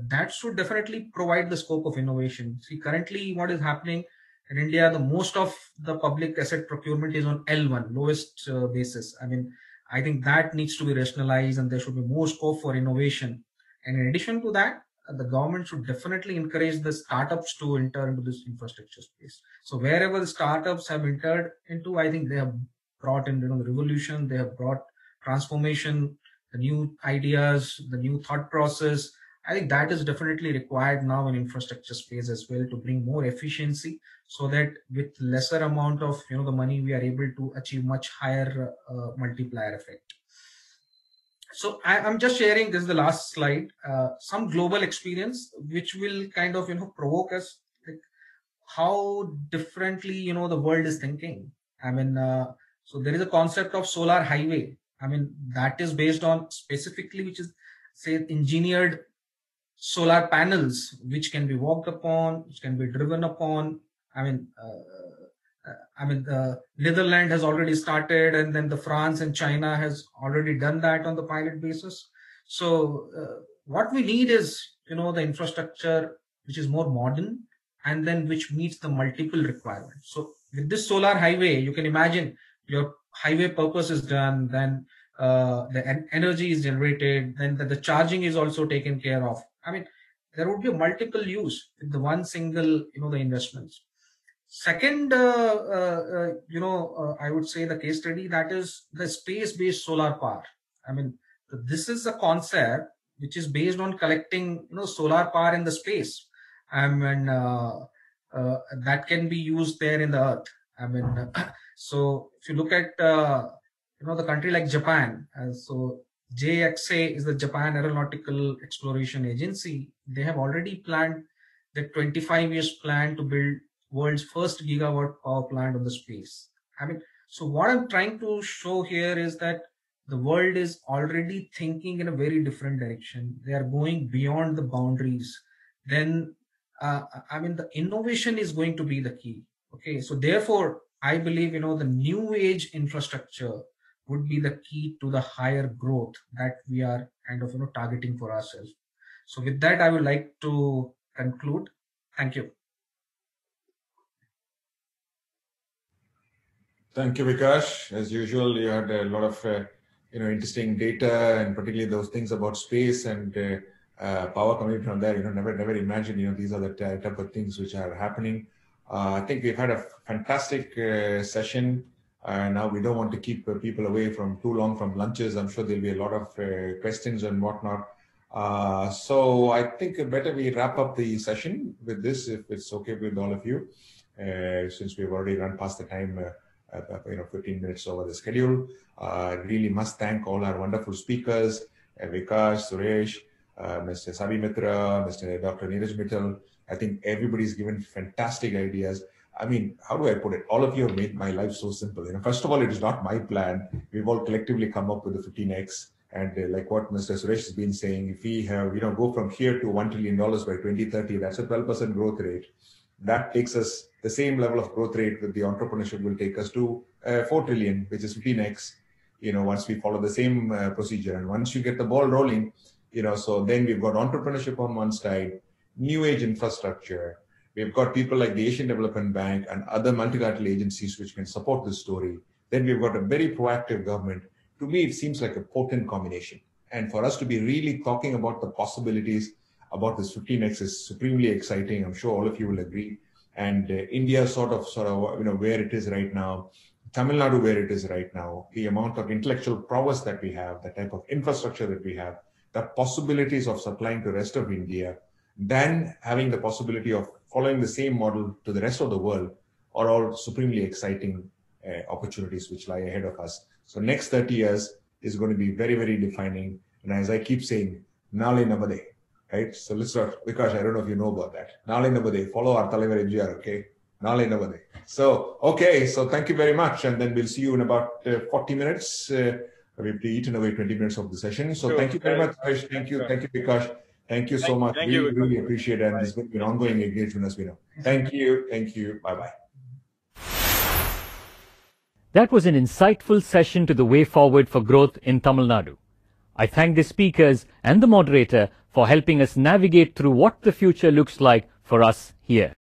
that should definitely provide the scope of innovation. See, currently what is happening in India, the most of the public asset procurement is on L1, lowest basis. I mean, I think that needs to be rationalized, and there should be more scope for innovation. And in addition to that, the government should definitely encourage the startups to enter into this infrastructure space. So wherever the startups have entered into, I think they have brought in, the revolution, they have brought transformation, the new ideas, the new thought process. I think that is definitely required now in infrastructure space as well, to bring more efficiency, so that with lesser amount of, the money, we are able to achieve much higher multiplier effect. So I'm just sharing, this is the last slide, some global experience, which will kind of, provoke us, like how differently, the world is thinking. I mean, so there is a concept of solar highway. I mean, that is based on specifically, which is, say, engineered solar panels, which can be walked upon, which can be driven upon. I mean, Netherlands has already started, and then the France and China has already done that on the pilot basis. So what we need is, the infrastructure which is more modern, and then which meets the multiple requirements. So with this solar highway, you can imagine your highway purpose is done, then the energy is generated, then the charging is also taken care of. I mean, there would be a multiple use with the one single, the investments. Second, I would say the case study, that is the space-based solar power. I mean, this is a concept which is based on collecting, solar power in the space. I mean, that can be used there in the earth. I mean, so if you look at, the country like Japan, so JXA is the Japan Aeronautical Exploration Agency. They have already planned the 25 years plan to build world's first gigawatt power plant on the space. I mean, so what I'm trying to show here is that the world is already thinking in a very different direction. They are going beyond the boundaries. Then, I mean, the innovation is going to be the key. Okay, so therefore, I believe, the new age infrastructure would be the key to the higher growth that we are kind of, targeting for ourselves. So with that, I would like to conclude. Thank you. Thank you, Vikash. As usual, you had a lot of interesting data, and particularly those things about space and power coming from there. Never imagine these are the type of things which are happening. I think we've had a fantastic session. Now we don't want to keep people away from too long from lunches. I'm sure there'll be a lot of questions and whatnot. So I think better we wrap up the session with this, if it's okay with all of you, since we've already run past the time, 15 minutes over the schedule. Really must thank all our wonderful speakers, Vikash, Suresh, Mr. Sabi Mitra, Mr. Dr. Neeraj Mittal. I think everybody's given fantastic ideas. I mean, how do I put it? All of you have made my life so simple. First of all, it is not my plan. We've all collectively come up with the 15x. And like what Mr. Suresh has been saying, if we have, go from here to $1 trillion by 2030, that's a 12% growth rate. That takes us the same level of growth rate with the entrepreneurship will take us to 4 trillion, which is 15x, once we follow the same procedure. And once you get the ball rolling, so then we've got entrepreneurship on one side, new age infrastructure. We've got people like the Asian Development Bank and other multilateral agencies which can support this story. Then we've got a very proactive government. To me, it seems like a potent combination. And for us to be really talking about the possibilities about this 15x is supremely exciting. I'm sure all of you will agree. And India sort of, where it is right now, Tamil Nadu where it is right now, the amount of intellectual prowess that we have, the type of infrastructure that we have, the possibilities of supplying to the rest of India, then having the possibility of following the same model to the rest of the world are all supremely exciting opportunities which lie ahead of us. So next 30 years is going to be very, very defining. And as I keep saying, Nale Namade, right? So let's start. Vikash, I don't know if you know about that. Nale Namade, follow our Talaivar MGR, okay? Nale Namade. So, okay, so thank you very much. And then we'll see you in about 40 minutes. We've eaten away 20 minutes of the session. So sure. Thank you very much, Suresh. Thank you, Vikash. Thank you so much. We really appreciate it. And this will be an ongoing engagement, as we know. Thank you. Thank you. Bye-bye. That was an insightful session to the way forward for growth in Tamil Nadu. I thank the speakers and the moderator for helping us navigate through what the future looks like for us here.